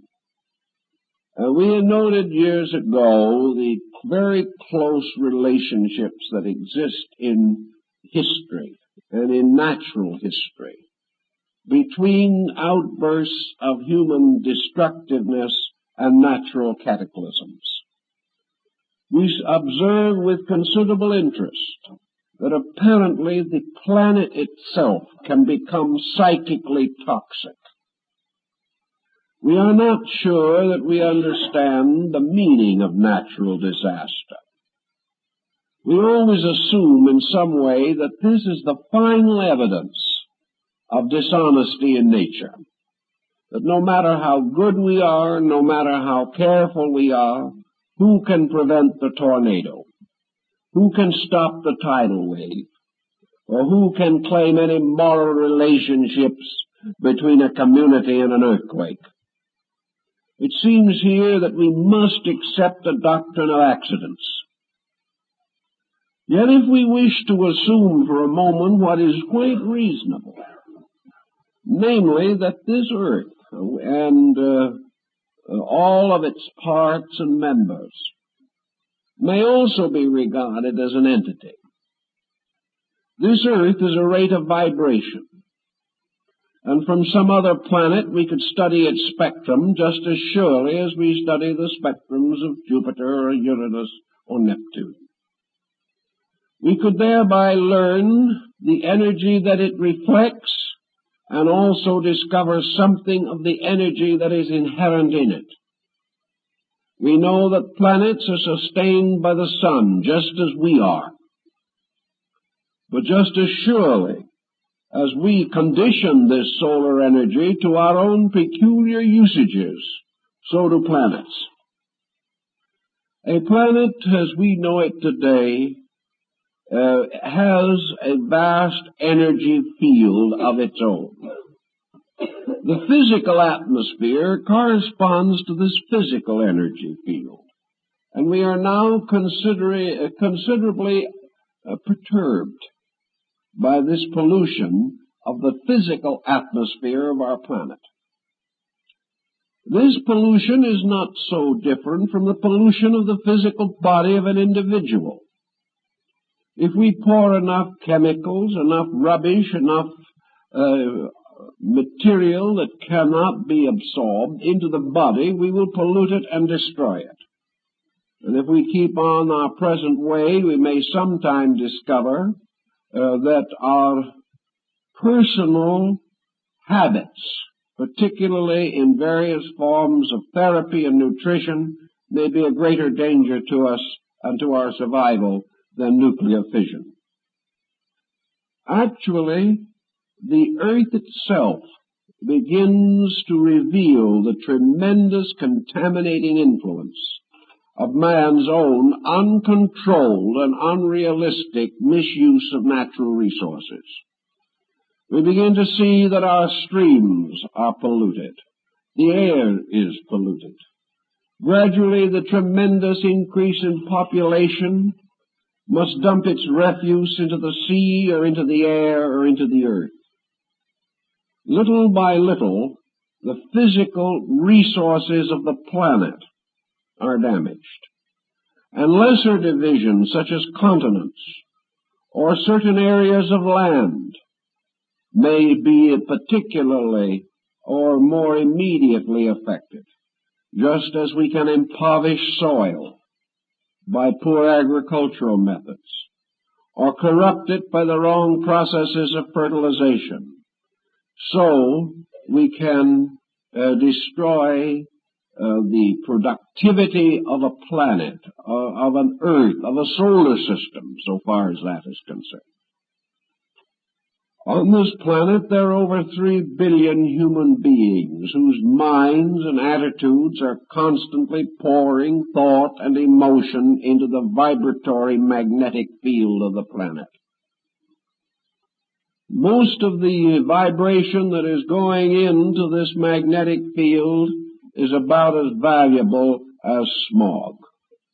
We had noted years ago the very close relationships that exist in history and in natural history between outbursts of human destructiveness and natural cataclysms. We observe with considerable interest that apparently the planet itself can become psychically toxic. We are not sure that we understand the meaning of natural disaster. We always assume in some way that this is the final evidence of dishonesty in nature. That no matter how good we are, no matter how careful we are, who can prevent the tornado? Who can stop the tidal wave? Or who can claim any moral relationships between a community and an earthquake? It seems here that we must accept the doctrine of accidents. Yet if we wish to assume for a moment what is quite reasonable, namely that this earth and all of its parts and members, may also be regarded as an entity. This Earth is a rate of vibration, and from some other planet we could study its spectrum just as surely as we study the spectrums of Jupiter or Uranus or Neptune. We could thereby learn the energy that it reflects and also discover something of the energy that is inherent in it. We know that planets are sustained by the sun, just as we are. But just as surely as we condition this solar energy to our own peculiar usages, so do planets. A planet, as we know it today, has a vast energy field of its own. The physical atmosphere corresponds to this physical energy field, and we are now considerably perturbed by this pollution of the physical atmosphere of our planet. This pollution is not so different from the pollution of the physical body of an individual. If we pour enough chemicals, enough rubbish, enough material that cannot be absorbed into the body, we will pollute it and destroy it. And if we keep on our present way, we may sometime discover that our personal habits, particularly in various forms of therapy and nutrition, may be a greater danger to us and to our survival than nuclear fission. Actually, the Earth itself begins to reveal the tremendous contaminating influence of man's own uncontrolled and unrealistic misuse of natural resources. We begin to see that our streams are polluted. The air is polluted. Gradually, the tremendous increase in population must dump its refuse into the sea or into the air or into the earth. Little by little, the physical resources of the planet are damaged, and lesser divisions such as continents or certain areas of land may be particularly or more immediately affected, just as we can impoverish soil by poor agricultural methods, or corrupt it by the wrong processes of fertilization. So we can destroy the productivity of a planet, of an Earth, of a solar system, so far as that is concerned. On this planet, there are over 3 billion human beings whose minds and attitudes are constantly pouring thought and emotion into the vibratory magnetic field of the planet. Most of the vibration that is going into this magnetic field is about as valuable as smog.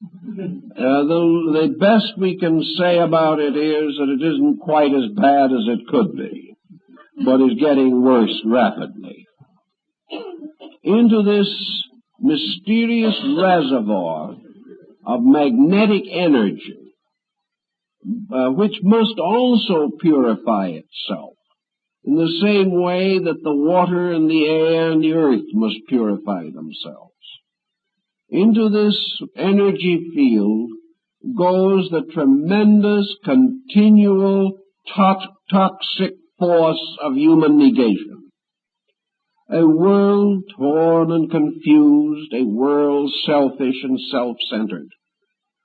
The best we can say about it is that it isn't quite as bad as it could be, but is getting worse rapidly. Into this mysterious reservoir of magnetic energy, which must also purify itself, in the same way that the water and the air and the earth must purify themselves. Into this energy field goes the tremendous, continual, toxic force of human negation. A world torn and confused, a world selfish and self-centered,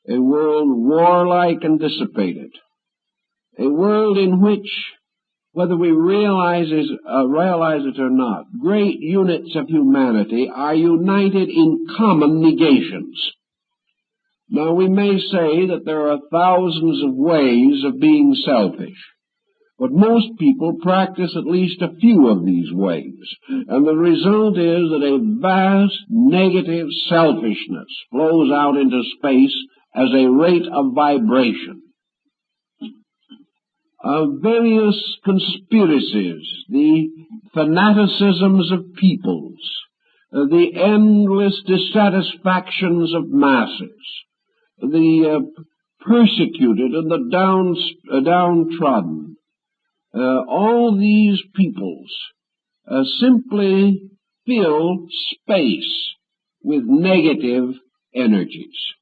a world warlike and dissipated, a world in which, whether we realize it or not, great units of humanity are united in common negations. Now, we may say that there are thousands of ways of being selfish, but most people practice at least a few of these ways, and the result is that a vast negative selfishness flows out into space as a rate of vibration. Various conspiracies, the fanaticisms of peoples, the endless dissatisfactions of masses, the persecuted and the downtrodden, all these peoples simply fill space with negative energies.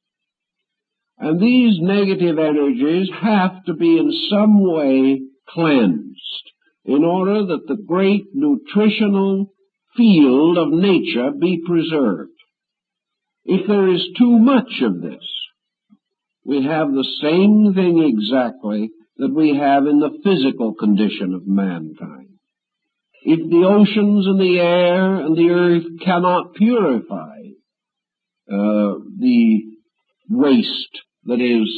And these negative energies have to be in some way cleansed in order that the great nutritional field of nature be preserved. If there is too much of this, we have the same thing exactly that we have in the physical condition of mankind. If the oceans and the air and the earth cannot purify the waste that is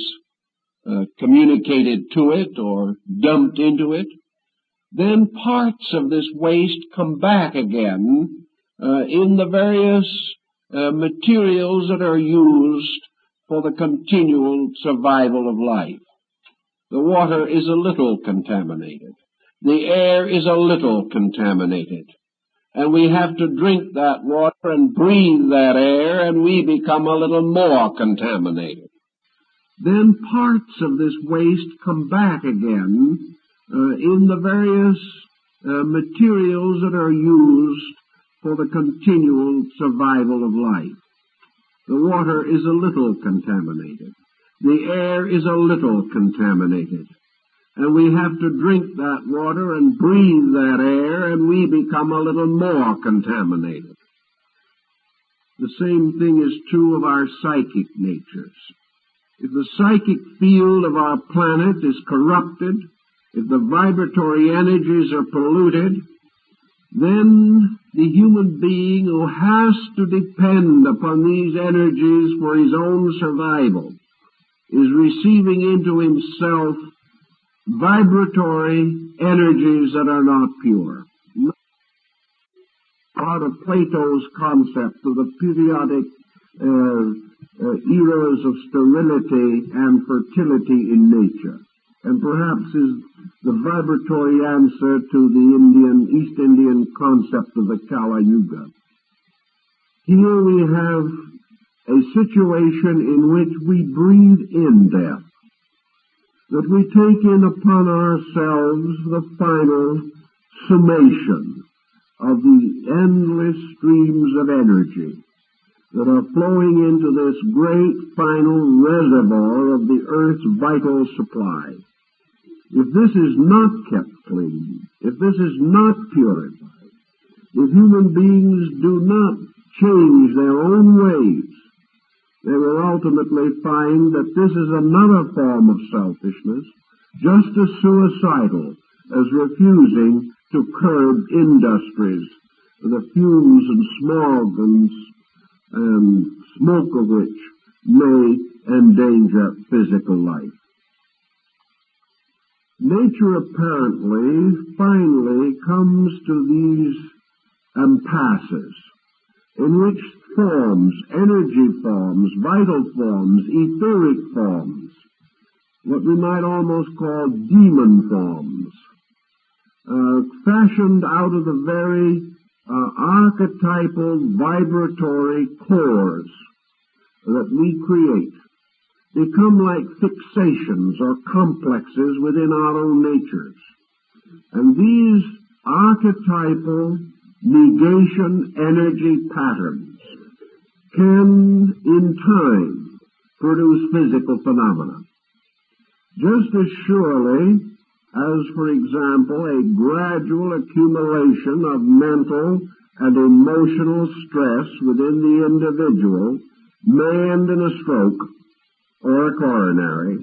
communicated to it or dumped into it, then parts of this waste come back again in the various materials that are used for the continual survival of life. The water is a little contaminated. The air is a little contaminated. And we have to drink that water and breathe that air, and we become a little more contaminated. Then parts of this waste come back again in the various materials that are used for the continual survival of life. The water is a little contaminated. The air is a little contaminated. And we have to drink that water and breathe that air, and we become a little more contaminated. The same thing is true of our psychic natures. If the psychic field of our planet is corrupted, if the vibratory energies are polluted, then the human being who has to depend upon these energies for his own survival is receiving into himself vibratory energies that are not pure. Out of Plato's concept of the periodic eras of sterility and fertility in nature, and perhaps is the vibratory answer to the East Indian concept of the Kala Yuga. Here we have a situation in which we breathe in death, that we take in upon ourselves the final summation of the endless streams of energy that are flowing into this great final reservoir of the earth's vital supply. If this is not kept clean, if this is not purified, if human beings do not change their own ways, they will ultimately find that this is another form of selfishness, just as suicidal as refusing to curb industries, the fumes and smog and smoke of which may endanger physical life. Nature apparently finally comes to these impasses in which forms, energy forms, vital forms, etheric forms, what we might almost call demon forms, fashioned out of the very archetypal vibratory cores that we create, become like fixations or complexes within our own natures. And these archetypal negation energy patterns can, in time, produce physical phenomena. Just as surely as, for example, a gradual accumulation of mental and emotional stress within the individual may end in a stroke or a coronary,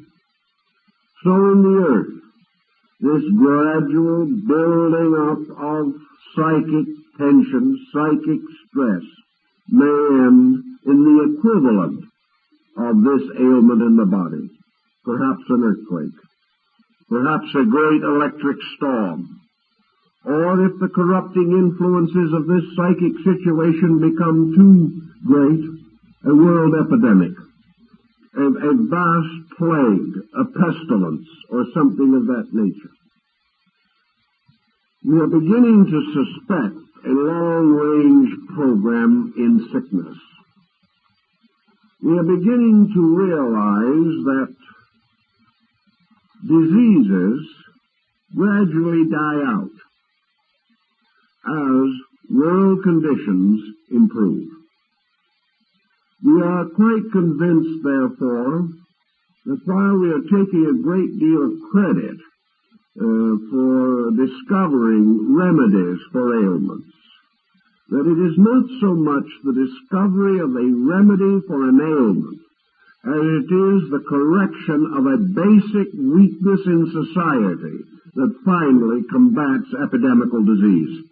so in the earth, this gradual building up of psychic tension, psychic stress, may end in the equivalent of this ailment in the body, perhaps an earthquake, perhaps a great electric storm, or if the corrupting influences of this psychic situation become too great, a world epidemic, a vast plague, a pestilence, or something of that nature. We are beginning to suspect a long-range program in sickness. We are beginning to realize that diseases gradually die out as world conditions improve. We are quite convinced, therefore, that while we are taking a great deal of credit for discovering remedies for ailments, that it is not so much the discovery of a remedy for an ailment as it is the correction of a basic weakness in society that finally combats epidemical disease.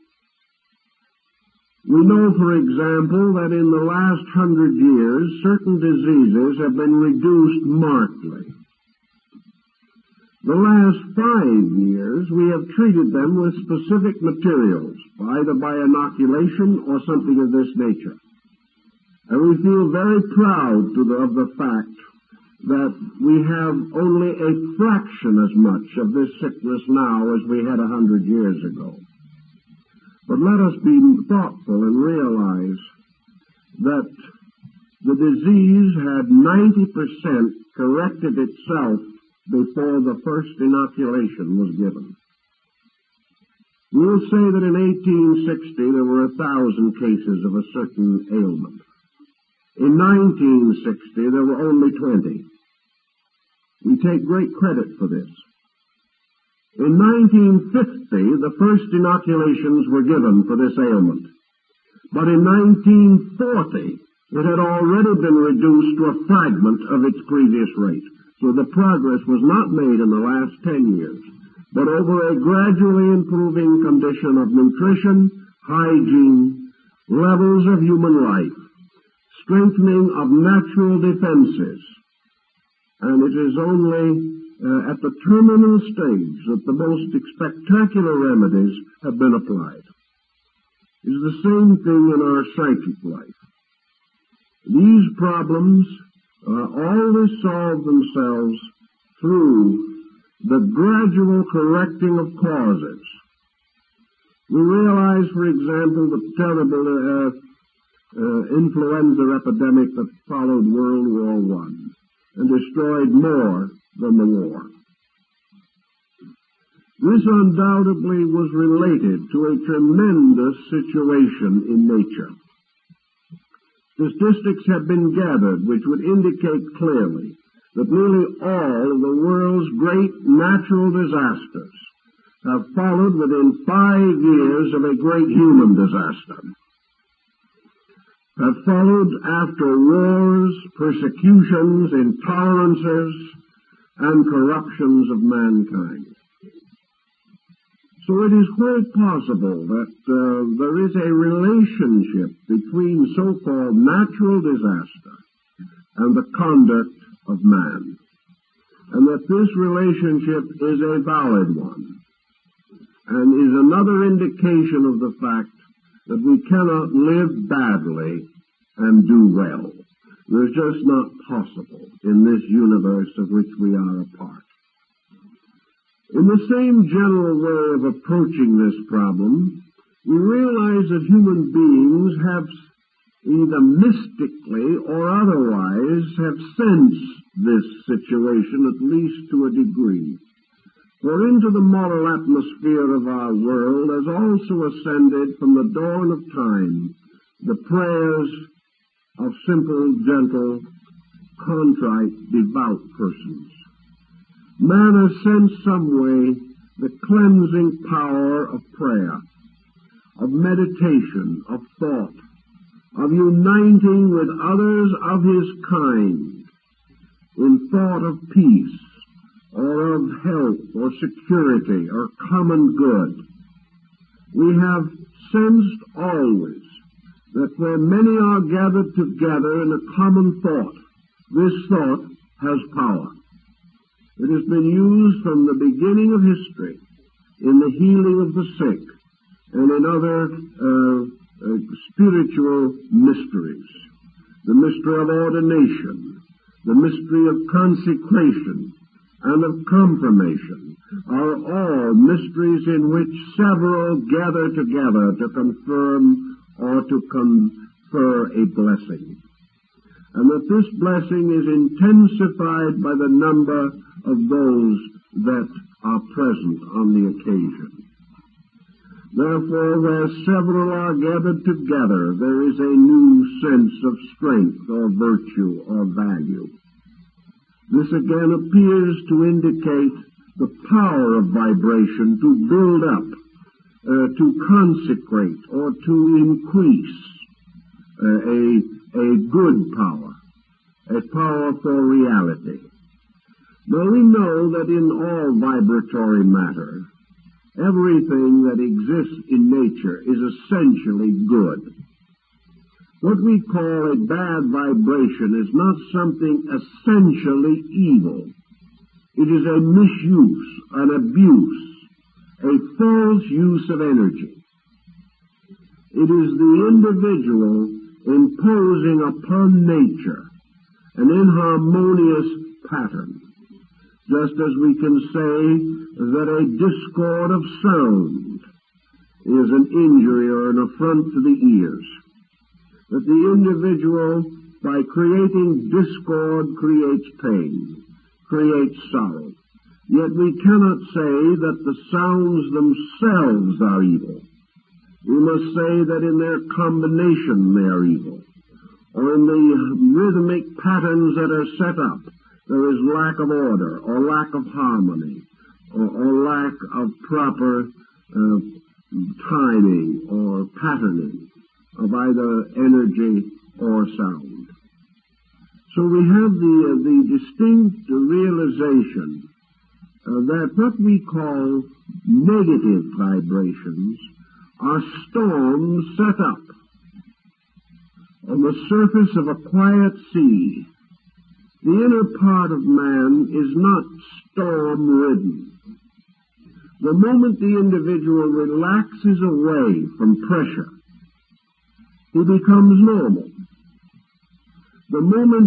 We know, for example, that in the last 100 years, certain diseases have been reduced markedly. The last 5 years, we have treated them with specific materials, either by inoculation or something of this nature. And we feel very proud of the fact that we have only a fraction as much of this sickness now as we had 100 years ago. But let us be thoughtful and realize that the disease had 90% corrected itself before the first inoculation was given. We'll say that in 1860 there were 1,000 cases of a certain ailment. In 1960 there were only 20. We take great credit for this. In 1950, the first inoculations were given for this ailment. But in 1940, it had already been reduced to a fragment of its previous rate. So the progress was not made in the last 10 years, but over a gradually improving condition of nutrition, hygiene, levels of human life, strengthening of natural defenses. And it is only at the terminal stage that the most spectacular remedies have been applied. It is the same thing in our psychic life. These problems always solve themselves through the gradual correcting of causes. We realize, for example, the terrible influenza epidemic that followed World War I and destroyed more than the war. This undoubtedly was related to a tremendous situation in nature. Statistics have been gathered which would indicate clearly that nearly all of the world's great natural disasters have followed within 5 years of a great human disaster, have followed after wars, persecutions, intolerances, and corruptions of mankind. So it is quite possible that there is a relationship between so-called natural disaster and the conduct of man, and that this relationship is a valid one, and is another indication of the fact that we cannot live badly and do well. It's just not possible in this universe of which we are a part. In the same general way of approaching this problem, we realize that human beings have either mystically or otherwise have sensed this situation, at least to a degree. For into the moral atmosphere of our world has also ascended from the dawn of time the prayers of simple, gentle, contrite, devout persons. Man has sensed some way the cleansing power of prayer, of meditation, of thought, of uniting with others of his kind in thought of peace, or of health, or security, or common good. We have sensed always that where many are gathered together in a common thought, this thought has power. It has been used from the beginning of history in the healing of the sick and in other spiritual mysteries. The mystery of ordination, the mystery of consecration, and of confirmation are all mysteries in which several gather together to confirm or to confer a blessing, and that this blessing is intensified by the number of those that are present on the occasion. Therefore, where several are gathered together, there is a new sense of strength or virtue or value. This again appears to indicate the power of vibration to build up, to consecrate, or to increase a good power, a power for reality. Now we know that in all vibratory matter, everything that exists in nature is essentially good. What we call a bad vibration is not something essentially evil. It is a misuse, an abuse, a false use of energy. It is the individual imposing upon nature an inharmonious pattern, just as we can say that a discord of sound is an injury or an affront to the ears. That the individual, by creating discord, creates pain, creates sorrow. Yet we cannot say that the sounds themselves are evil. We must say that in their combination they are evil, or in the rhythmic patterns that are set up, there is lack of order, or lack of harmony, or lack of proper timing or patterning of either energy or sound. So we have the distinct realization that what we call negative vibrations are storms set up on the surface of a quiet sea. The inner part of man is not storm-ridden. The moment the individual relaxes away from pressure, he becomes normal. The moment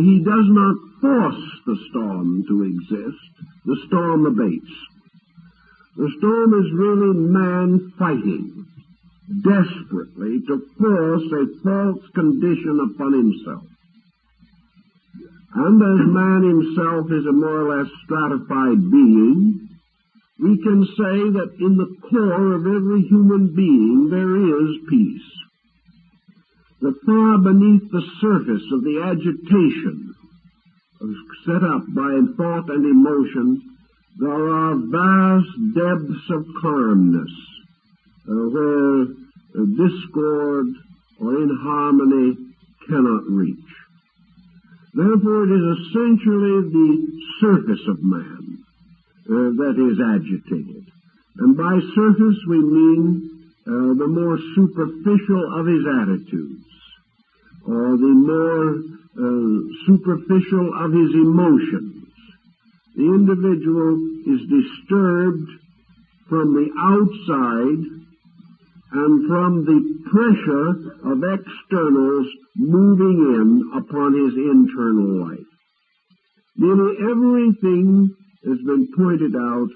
he does not force the storm to exist, the storm abates. The storm is really man fighting desperately to force a false condition upon himself. And as man himself is a more or less stratified being, we can say that in the core of every human being there is peace. That far beneath the surface of the agitation set up by thought and emotion, there are vast depths of calmness, where discord or inharmony cannot reach. Therefore, it is essentially the surface of man that is agitated. And by surface we mean the more superficial of his attitudes, or the more superficial of his emotions. The individual is disturbed from the outside and from the pressure of externals moving in upon his internal life. Nearly everything has been pointed out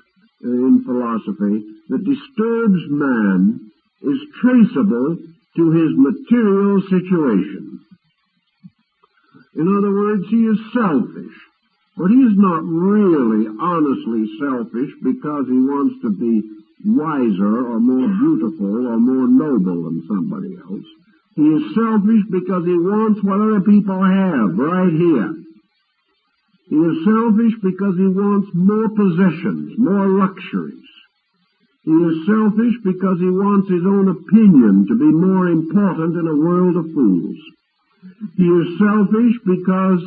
in philosophy that disturbs man is traceable to his material situation. In other words, he is selfish, but he is not really honestly selfish because he wants to be wiser or more beautiful or more noble than somebody else. He is selfish because he wants what other people have right here. He is selfish because he wants more possessions, more luxuries. He is selfish because he wants his own opinion to be more important in a world of fools. He is selfish because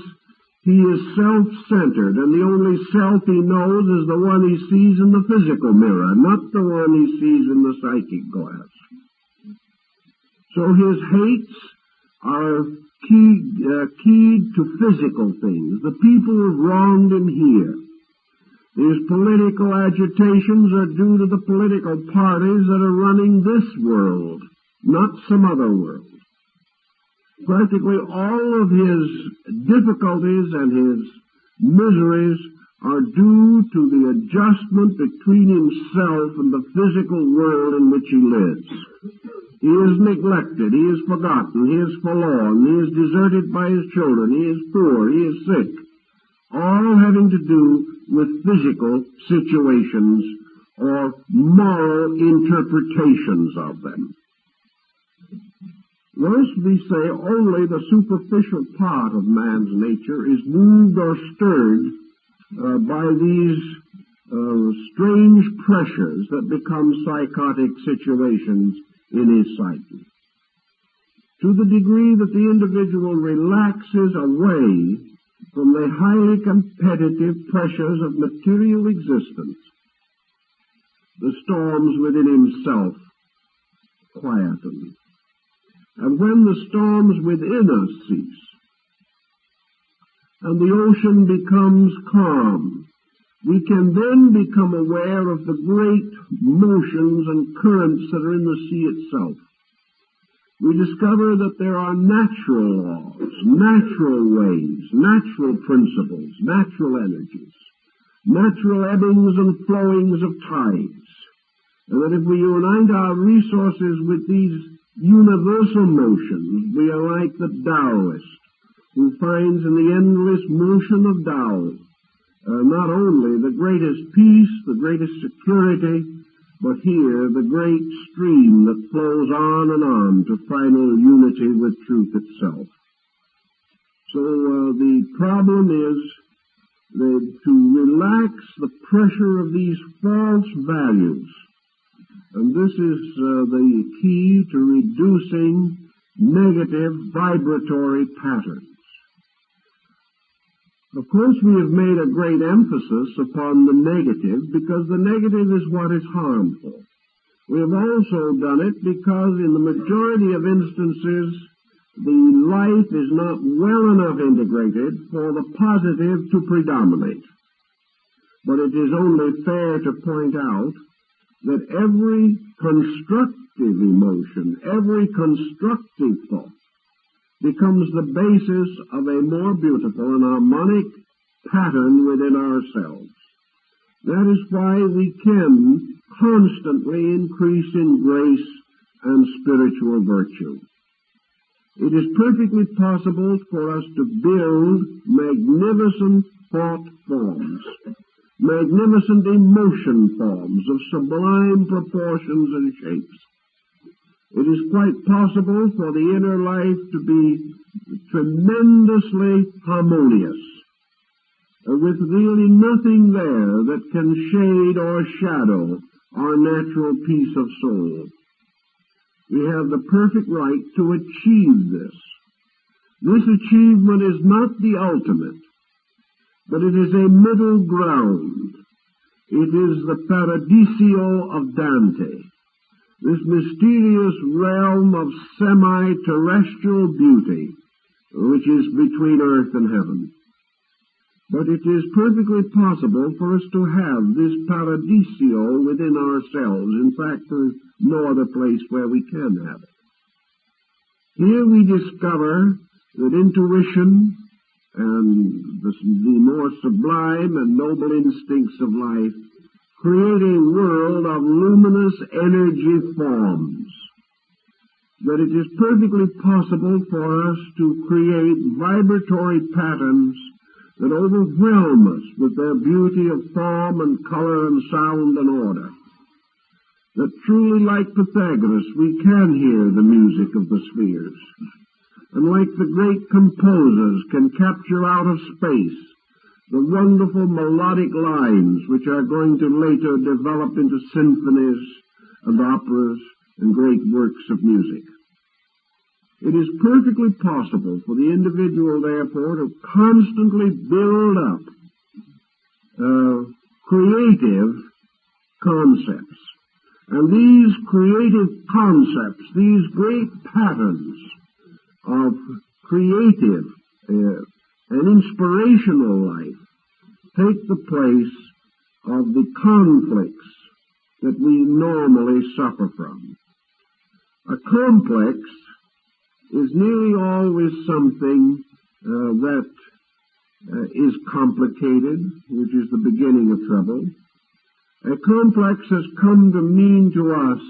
he is self-centered, and the only self he knows is the one he sees in the physical mirror, not the one he sees in the psychic glass. So his hates are keyed to physical things. The people who have wronged him here. His political agitations are due to the political parties that are running this world, not some other world. Practically all of his difficulties and his miseries are due to the adjustment between himself and the physical world in which he lives. He is neglected, he is forgotten, he is forlorn, he is deserted by his children, he is poor, he is sick, all having to do with physical situations or moral interpretations of them. Thus, we say only the superficial part of man's nature is moved or stirred by these strange pressures that become psychotic situations in his psyche. To the degree that the individual relaxes away from the highly competitive pressures of material existence, the storms within himself quieten. And when the storms within us cease, and the ocean becomes calm, we can then become aware of the great motions and currents that are in the sea itself. We discover that there are natural laws, natural ways, natural principles, natural energies, natural ebbings and flowings of tides, and that if we unite our resources with these universal motions, we are like the Taoist, who finds in the endless motion of Tao not only the greatest peace, the greatest security, but here the great stream that flows on to final unity with truth itself. So the problem is to relax the pressure of these false values. And this is the key to reducing negative vibratory patterns. Of course, we have made a great emphasis upon the negative because the negative is what is harmful. We have also done it because in the majority of instances, the life is not well enough integrated for the positive to predominate. But it is only fair to point out that every constructive emotion, every constructive thought, becomes the basis of a more beautiful and harmonic pattern within ourselves. That is why we can constantly increase in grace and spiritual virtue. It is perfectly possible for us to build magnificent thought forms, magnificent emotion forms of sublime proportions and shapes. It is quite possible for the inner life to be tremendously harmonious, with really nothing there that can shade or shadow our natural peace of soul. We have the perfect right to achieve this. This achievement is not the ultimate, but it is a middle ground. It is the Paradiso of Dante, this mysterious realm of semi-terrestrial beauty, which is between earth and heaven. But it is perfectly possible for us to have this Paradiso within ourselves. In fact, there is no other place where we can have it. Here we discover that intuition and the more sublime and noble instincts of life create a world of luminous energy forms, that it is perfectly possible for us to create vibratory patterns that overwhelm us with their beauty of form and color and sound and order, that truly like Pythagoras we can hear the music of the spheres, and like the great composers can capture out of space the wonderful melodic lines which are going to later develop into symphonies and operas and great works of music. It is perfectly possible for the individual, therefore, to constantly build up creative concepts. And these creative concepts, these great patterns of creative and inspirational life, take the place of the conflicts that we normally suffer from. A complex is nearly always something that is complicated, which is the beginning of trouble. A complex has come to mean to us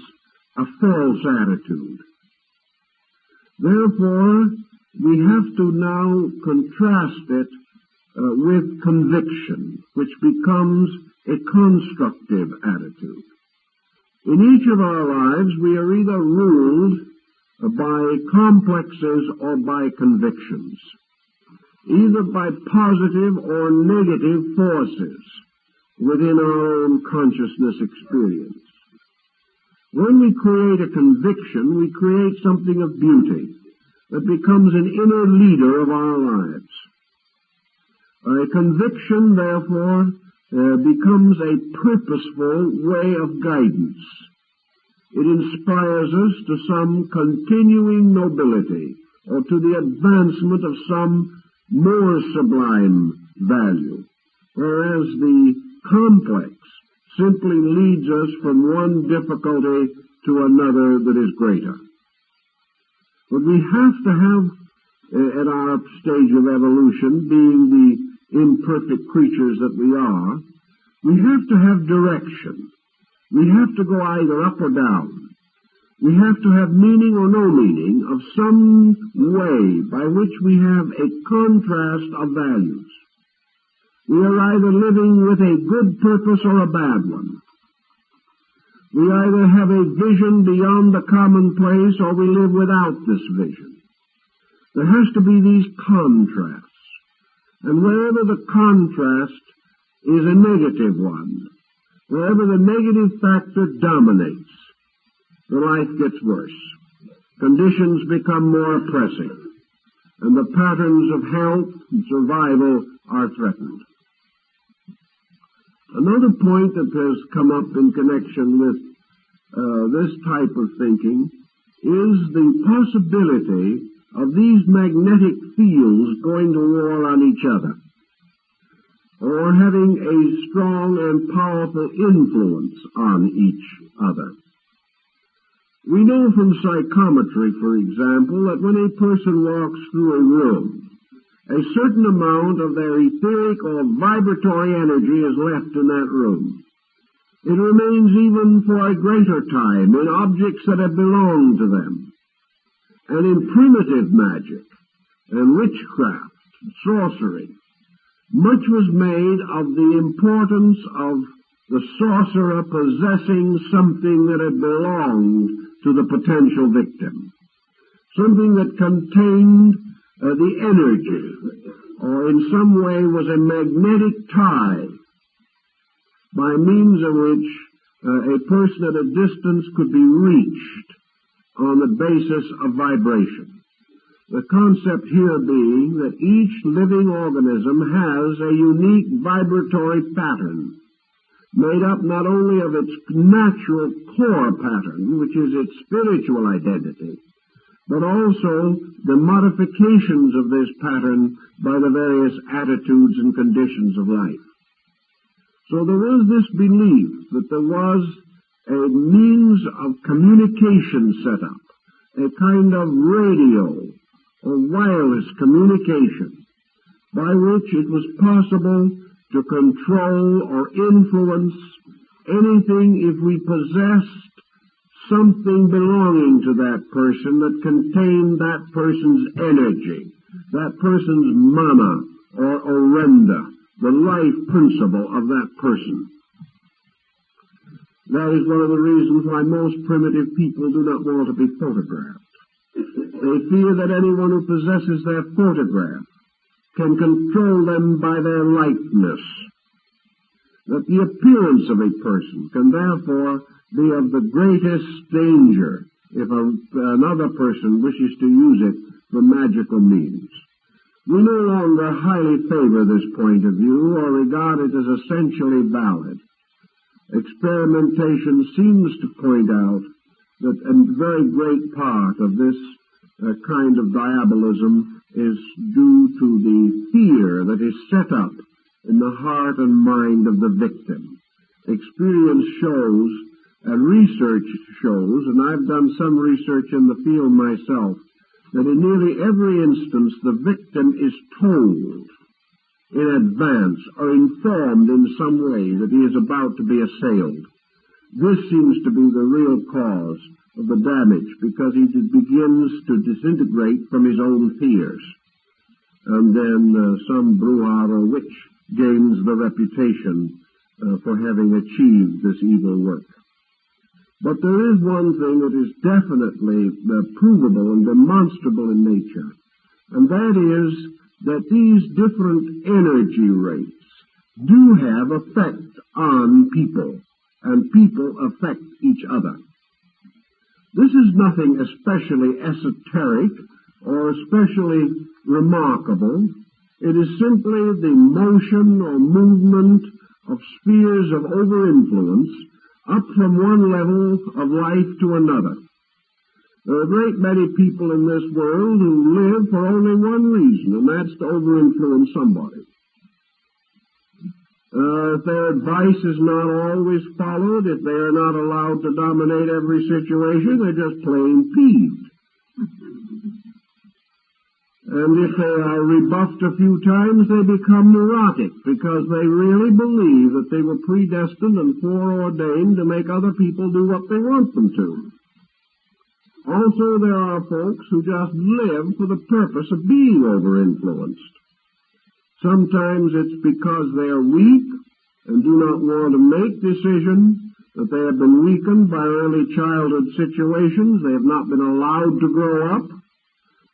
a false attitude. Therefore, we have to now contrast it with conviction, which becomes a constructive attitude. In each of our lives, we are either ruled by complexes or by convictions, either by positive or negative forces within our own consciousness experience. When we create a conviction, we create something of beauty that becomes an inner leader of our lives. A conviction, therefore, becomes a purposeful way of guidance. It inspires us to some continuing nobility or to the advancement of some more sublime value, whereas the complex simply leads us from one difficulty to another that is greater. But we have to have, at our stage of evolution, being the imperfect creatures that we are, we have to have direction. We have to go either up or down. We have to have meaning or no meaning of some way by which we have a contrast of values. We are either living with a good purpose or a bad one. We either have a vision beyond the commonplace or we live without this vision. There has to be these contrasts. And wherever the contrast is a negative one, wherever the negative factor dominates, the life gets worse. Conditions become more oppressive, and the patterns of health and survival are threatened. Another point that has come up in connection with this type of thinking is the possibility of these magnetic fields going to war on each other, or having a strong and powerful influence on each other. We know from psychometry, for example, that when a person walks through a room, a certain amount of their etheric or vibratory energy is left in that room. It remains even for a greater time in objects that have belonged to them. And in primitive magic and witchcraft and sorcery, much was made of the importance of the sorcerer possessing something that had belonged to the potential victim, something that contained the energy, or in some way was a magnetic tie by means of which a person at a distance could be reached on the basis of vibration. The concept here being that each living organism has a unique vibratory pattern made up not only of its natural core pattern, which is its spiritual identity, but also the modifications of this pattern by the various attitudes and conditions of life. So there was this belief that there was a means of communication set up, a kind of radio or wireless communication by which it was possible to control or influence anything if we possessed something belonging to that person that contained that person's energy, that person's mana or orenda, the life principle of that person. That is one of the reasons why most primitive people do not want to be photographed. They fear that anyone who possesses their photograph can control them by their likeness, that the appearance of a person can therefore be of the greatest danger if another person wishes to use it for magical means. We no longer highly favor this point of view or regard it as essentially valid. Experimentation seems to point out that a very great part of this kind of diabolism is due to the fear that is set up in the heart and mind of the victim. Experience shows and research shows, and I've done some research in the field myself, that in nearly every instance the victim is told in advance or informed in some way that he is about to be assailed. This seems to be the real cause of the damage, because he begins to disintegrate from his own fears. And then some bruja or witch gains the reputation for having achieved this evil work. But there is one thing that is definitely provable and demonstrable in nature, and that is that these different energy rates do have effect on people, and people affect each other. This is nothing especially esoteric or especially remarkable. It is simply the motion or movement of spheres of over-influence up from one level of life to another. There are a great many people in this world who live for only one reason, and that's to over-influence somebody. If their advice is not always followed, if they are not allowed to dominate every situation, they're just plain peeved. And if they are rebuffed a few times, they become neurotic, because they really believe that they were predestined and foreordained to make other people do what they want them to. Also, there are folks who just live for the purpose of being over-influenced. Sometimes it's because they are weak and do not want to make decisions, that they have been weakened by early childhood situations. They have not been allowed to grow up.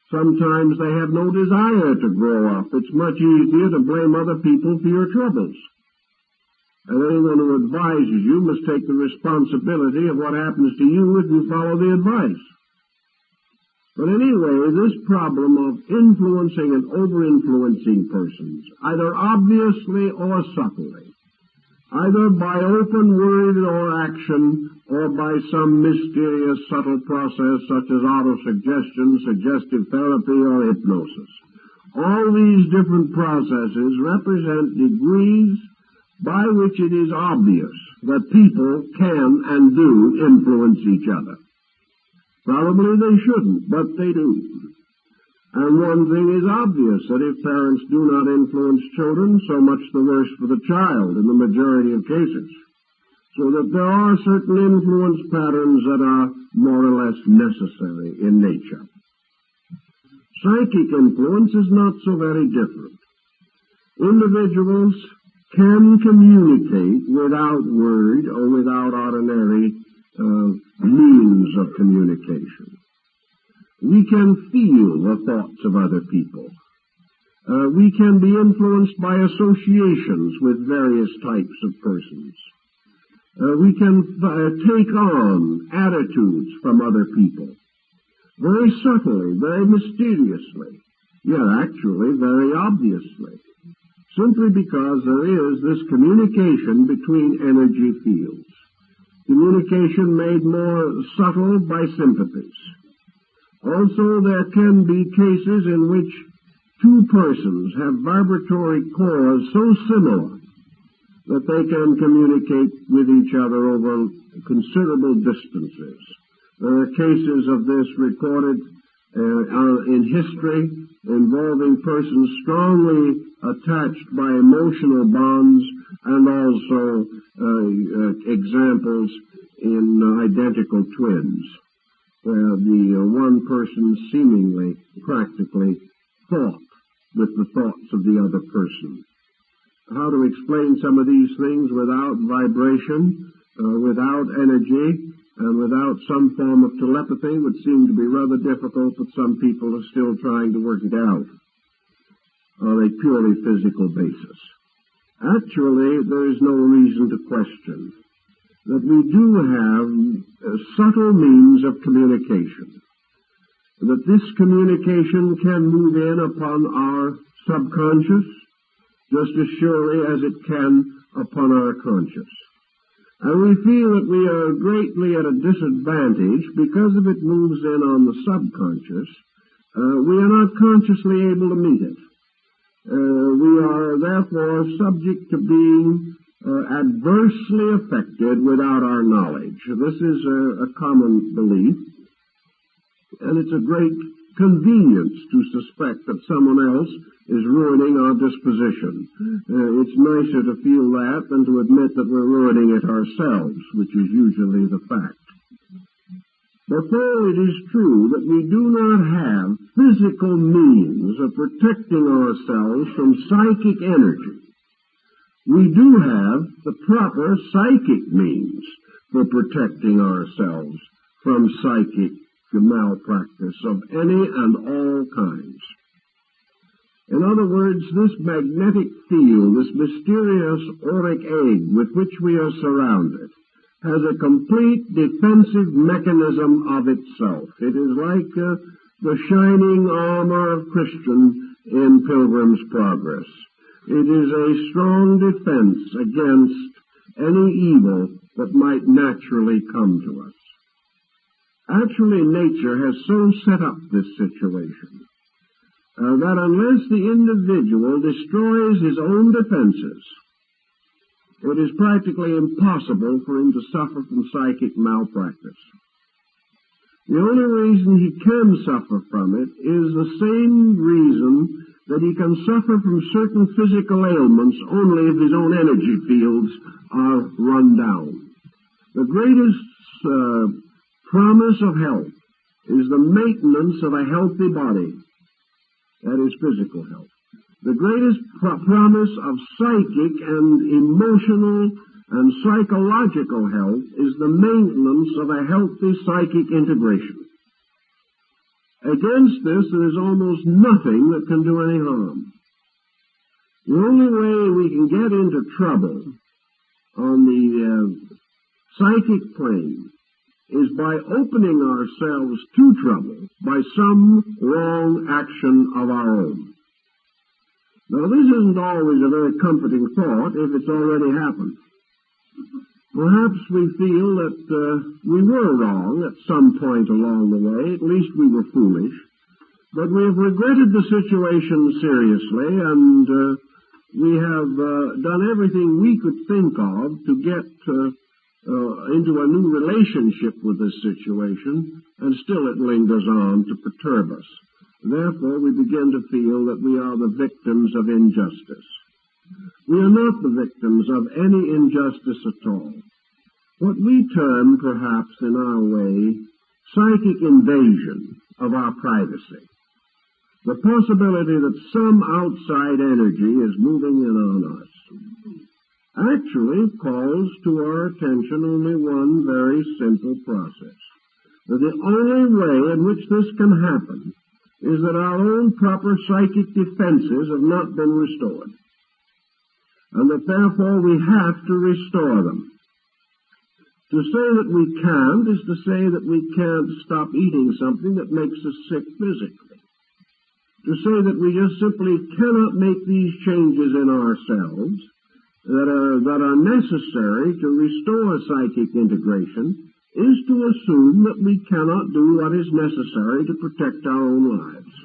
Sometimes they have no desire to grow up. It's much easier to blame other people for your troubles. And anyone who advises you must take the responsibility of what happens to you if you follow the advice. But anyway, this problem of influencing and over-influencing persons, either obviously or subtly, either by open word or action, or by some mysterious subtle process such as autosuggestion, suggestive therapy, or hypnosis. All these different processes represent degrees by which it is obvious that people can and do influence each other. Probably they shouldn't, but they do. And one thing is obvious, that if parents do not influence children, so much the worse for the child in the majority of cases. So that there are certain influence patterns that are more or less necessary in nature. Psychic influence is not so very different. Individuals can communicate without word or without ordinary means of communication. We can feel the thoughts of other people. We can be influenced by associations with various types of persons. We can take on attitudes from other people, very subtly, very mysteriously, yet actually very obviously, simply because there is this communication between energy fields. Communication made more subtle by sympathies. Also, there can be cases in which two persons have vibratory cores so similar that they can communicate with each other over considerable distances. There are cases of this recorded in history involving persons strongly attached by emotional bonds, and also examples in identical twins, where the one person seemingly, practically, thought with the thoughts of the other person. How to explain some of these things without vibration, without energy, and without some form of telepathy would seem to be rather difficult, but some people are still trying to work it out on a purely physical basis. Actually, there is no reason to question that we do have subtle means of communication, that this communication can move in upon our subconscious just as surely as it can upon our conscious. And we feel that we are greatly at a disadvantage because if it moves in on the subconscious, we are not consciously able to meet it. We are therefore subject to being adversely affected without our knowledge. This is a common belief, and it's a great
convenience to suspect that someone else is ruining our disposition. It's nicer to feel that than to admit that we're ruining it ourselves, which is usually the fact. But though it is true that we do not have physical means of protecting ourselves from psychic energy, we do have the proper psychic means for protecting ourselves from psychic malpractice of any and all kinds. In other words, this magnetic field, this mysterious auric egg with which we are surrounded, has a complete defensive mechanism of itself. It is like the shining armor of Christian in Pilgrim's Progress. It is a strong defense against any evil that might naturally come to us. Actually, nature has so set up this situation that unless the individual destroys his own defenses, it is practically impossible for him to suffer from psychic malpractice. The only reason he can suffer from it is the same reason that he can suffer from certain physical ailments only if his own energy fields are run down. The greatest promise of health is the maintenance of a healthy body. That is physical health. The greatest promise of psychic and emotional and psychological health is the maintenance of a healthy psychic integration. Against this, there is almost nothing that can do any harm. The only way we can get into trouble on the psychic plane is by opening ourselves to trouble by some wrong action of our own. Now, this isn't always a very comforting thought if it's already happened. Perhaps we feel that we were wrong at some point along the way, at least we were foolish, but we have regretted the situation seriously, and we have done everything we could think of to get into a new relationship with this situation, and still it lingers on to perturb us. Therefore, we begin to feel that we are the victims of injustice. We are not the victims of any injustice at all. What we term, perhaps in our way, psychic invasion of our privacy. The possibility that some outside energy is moving in on us actually calls to our attention only one very simple process. That the only way in which this can happen is that our own proper psychic defenses have not been restored, and that therefore we have to restore them. To say that we can't is to say that we can't stop eating something that makes us sick physically. To say that we just simply cannot make these changes in ourselves that are necessary to restore psychic integration is to assume that we cannot do what is necessary to protect our own lives.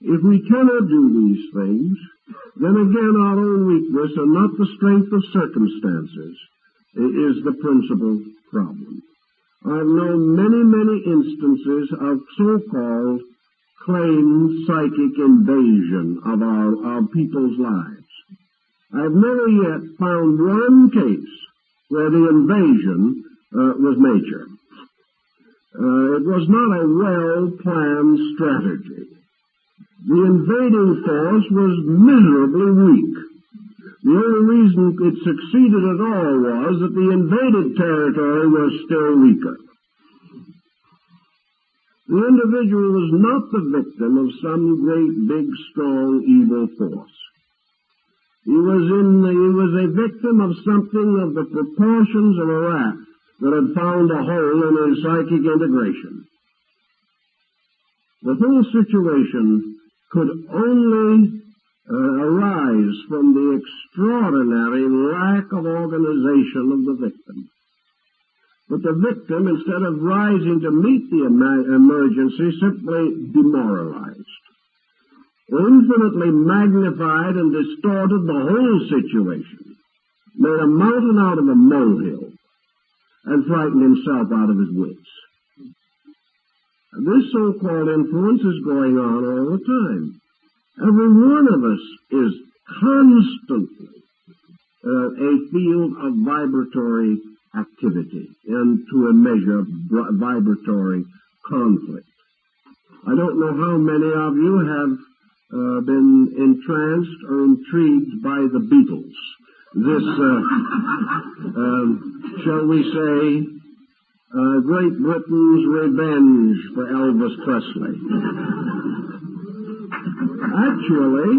If we cannot do these things, then again our own weakness and not the strength of circumstances is the principal problem. I've known many, many instances of so-called claimed psychic invasion of people's lives. I've never yet found one case where the invasion was major. It was not a well-planned strategy. The invading force was miserably weak. The only reason it succeeded at all was that the invaded territory was still weaker. The individual was not the victim of some great, big, strong, evil force. He was a victim of something of the proportions of a rat that had found a hole in his psychic integration. The whole situation could only arise from the extraordinary lack of organization of the victim. But the victim, instead of rising to meet the emergency, simply demoralized, infinitely magnified and distorted the whole situation, made a mountain out of a molehill, and frightened himself out of his wits.
This so-called influence is going on all the time. Every one of us is constantly a field of vibratory activity and to a measure vibratory conflict. I don't know how many of you have been entranced or intrigued by the Beatles. This, shall we say, Great Britain's revenge for Elvis Presley. Actually,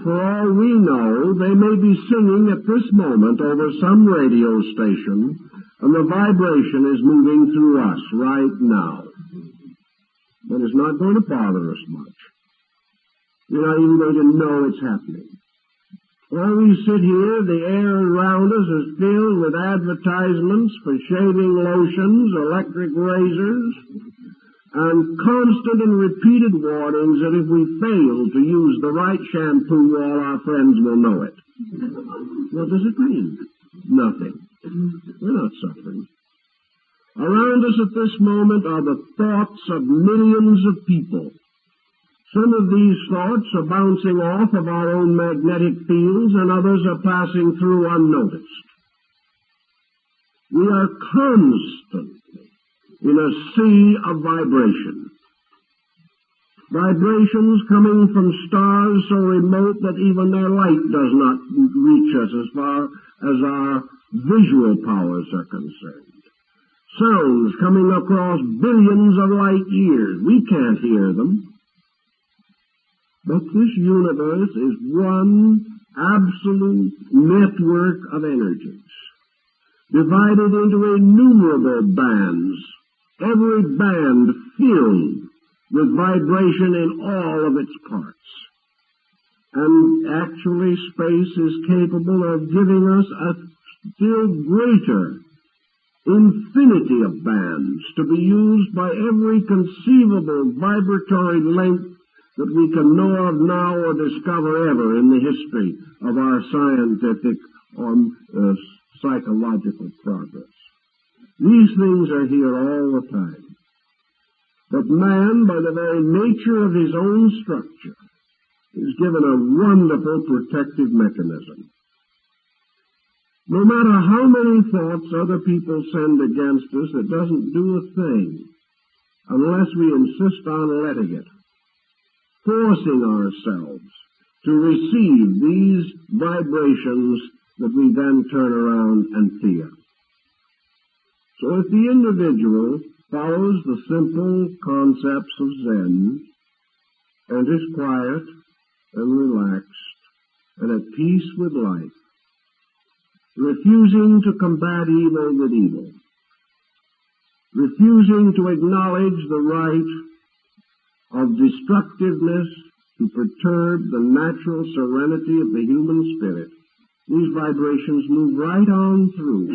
for all we know, they may be singing at this moment over some radio station, and the vibration is moving through us right now. But it's not going to bother us much. We're not even going to know it's happening. While we sit here, the air around us is filled with advertisements for shaving lotions, electric razors, and constant and repeated warnings that if we fail to use the right shampoo, all our friends will know it. What does it mean? Nothing. We're not suffering. Around us at this moment are the thoughts of millions of people. Some of these thoughts are bouncing off of our own magnetic fields, and others are passing through unnoticed. We are constantly in a sea of vibration. Vibrations coming from stars so remote that even their light does not reach us as far as our visual powers are concerned. Sounds coming across billions of light years. We can't hear them. But this universe is one absolute network of energies, divided into innumerable bands, every band filled with vibration in all of its parts. And actually space is capable of giving us a still greater infinity of bands to be used by every conceivable vibratory length that we can know of now or discover ever in the history of our scientific or psychological progress. These things are here all the time. But man, by the very nature of his own structure, is given a wonderful protective mechanism. No matter how many thoughts other people send against us, it doesn't do a thing unless we insist on letting it, forcing ourselves to receive these vibrations that we then turn around and feel. So if the individual follows the simple concepts of Zen and is quiet and relaxed and at peace with life, refusing to combat evil with evil, refusing to acknowledge the right of destructiveness to perturb the natural serenity of the human spirit, these vibrations move right on through.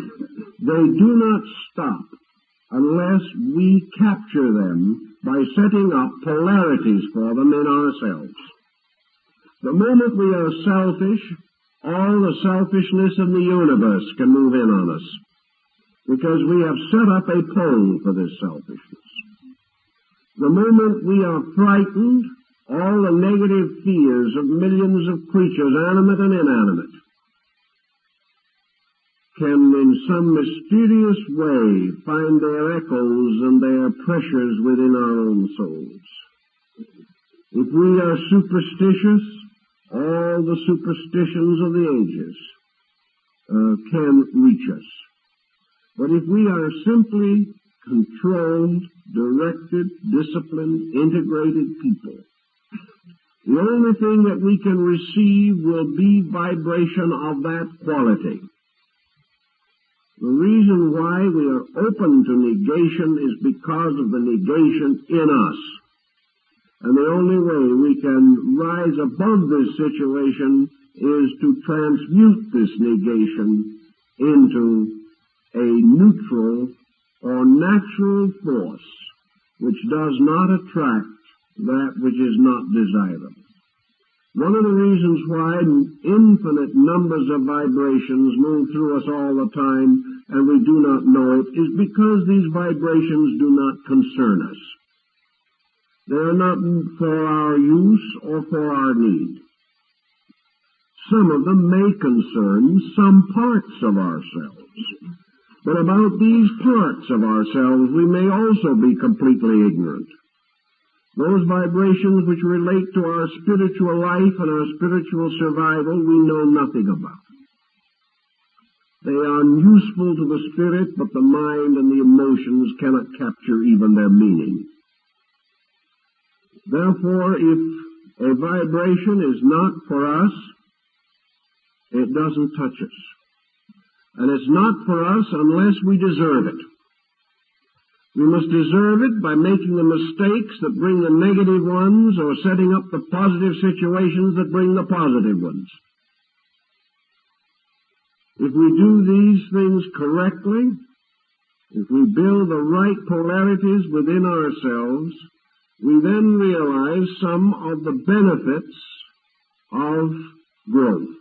They do not stop unless we capture them by setting up polarities for them in ourselves. The moment we are selfish, all the selfishness in the universe can move in on us, because we have set up a pole for this selfishness. The moment we are frightened, all the negative fears of millions of creatures, animate and inanimate, can in some mysterious way find their echoes and their pressures within our own souls. If we are superstitious, all the superstitions of the ages can reach us. But if we are simply controlled, directed, disciplined, integrated people, the only thing that we can receive will be vibration of that quality. The reason why we are open to negation is because of the negation in us. And the only way we can rise above this situation is to transmute this negation into a neutral or natural force which does not attract that which is not desirable. One of the reasons why infinite numbers of vibrations move through us all the time and we do not know it is because these vibrations do not concern us. They are not for our use or for our need. Some of them may concern some parts of ourselves, but about these parts of ourselves we may also be completely ignorant. Those vibrations which relate to our spiritual life and our spiritual survival we know nothing about. They are useful to the spirit, but the mind and the emotions cannot capture even their meaning. Therefore, if a vibration is not for us, it doesn't touch us. And it's not for us unless we deserve it. We must deserve it by making the mistakes that bring the negative ones or setting up the positive situations that bring the positive ones. If we do these things correctly, if we build the right polarities within ourselves, we then realize some of the benefits of growth.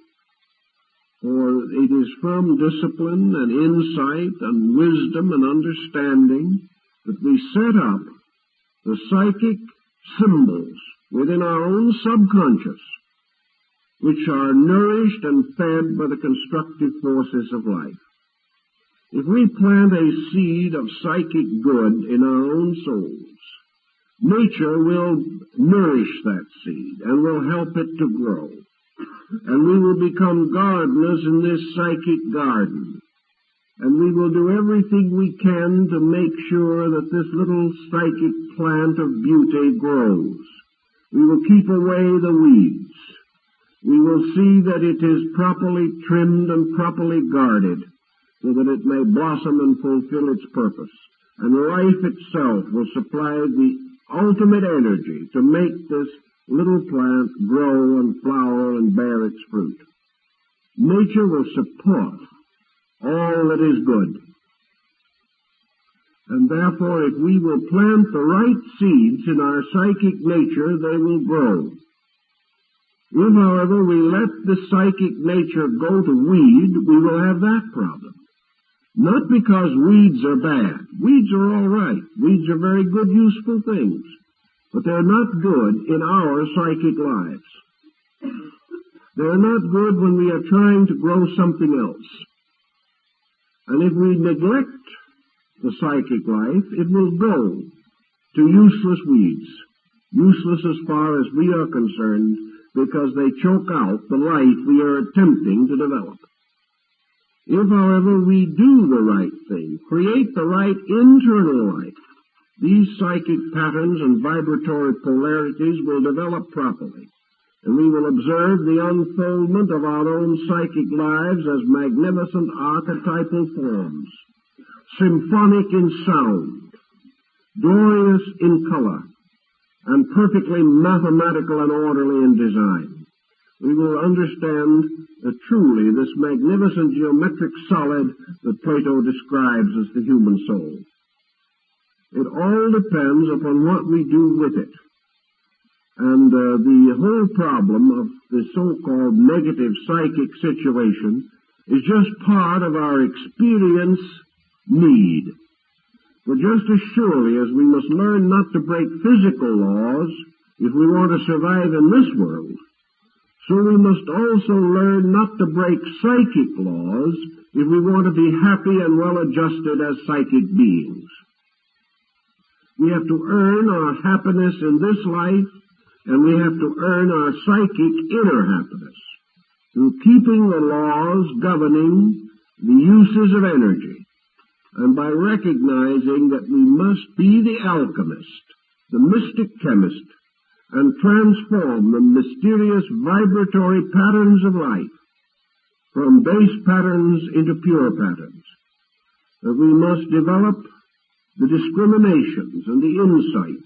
For it is from discipline and insight and wisdom and understanding that we set up the psychic symbols within our own subconscious, which are nourished and fed by the constructive forces of life. If we plant a seed of psychic good in our own souls, nature will nourish that seed and will help it to grow. And we will become gardeners in this psychic garden. And we will do everything we can to make sure that this little psychic plant of beauty grows. We will keep away the weeds. We will see that it is properly trimmed and properly guarded so that it may blossom and fulfill its purpose. And life itself will supply the ultimate energy to make this little plant grow and flower and bear its fruit. Nature will support all that is good. And therefore, if we will plant the right seeds in our psychic nature, they will grow. If, however, we let the psychic nature go to weed, we will have that problem. Not because weeds are bad. Weeds are all right. Weeds are very good, useful things. But they're not good in our psychic lives. They're not good when we are trying to grow something else. And if we neglect the psychic life, it will go to useless weeds. Useless as far as we are concerned, because they choke out the life we are attempting to develop. If, however, we do the right thing, create the right internal life, these psychic patterns and vibratory polarities will develop properly, and we will observe the unfoldment of our own psychic lives as magnificent archetypal forms, symphonic in sound, glorious in color, and perfectly mathematical and orderly in design. We will understand truly this magnificent geometric solid that Plato describes as the human soul. It all depends upon what we do with it. And the whole problem of the so-called negative psychic situation is just part of our experience need. But just as surely as we must learn not to break physical laws if we want to survive in this world, so we must also learn not to break psychic laws if we want to be happy and well-adjusted as psychic beings. We have to earn our happiness in this life, and we have to earn our psychic inner happiness through keeping the laws governing the uses of energy, and by recognizing that we must be the alchemist, the mystic chemist, and transform the mysterious vibratory patterns of life from base patterns into pure patterns. That we must develop the discriminations and the insight,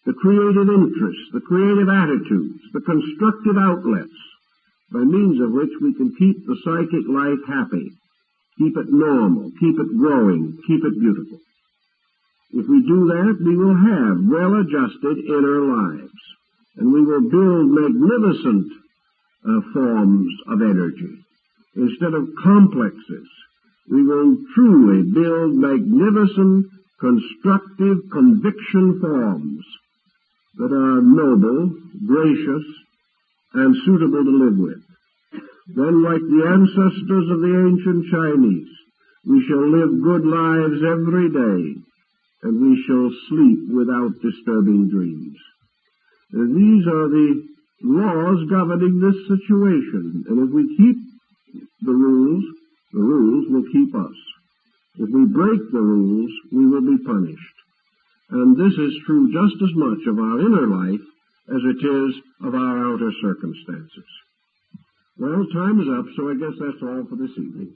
the creative interests, the creative attitudes, the constructive outlets, by means of which we can keep the psychic life happy, keep it normal, keep it growing, keep it beautiful. If we do that, we will have well-adjusted inner lives, and we will build magnificent forms of energy. Instead of complexes, we will truly build magnificent, constructive conviction forms that are noble, gracious, and suitable to live with. Then, like the ancestors of the ancient Chinese, we shall live good lives every day, and we shall sleep without disturbing dreams. These are the laws governing this situation, and if we keep the rules will keep us. If we break the rules, we will be punished. And this is true just as much of our inner life as it is of our outer circumstances. Well, time is up, so I guess that's all for this evening.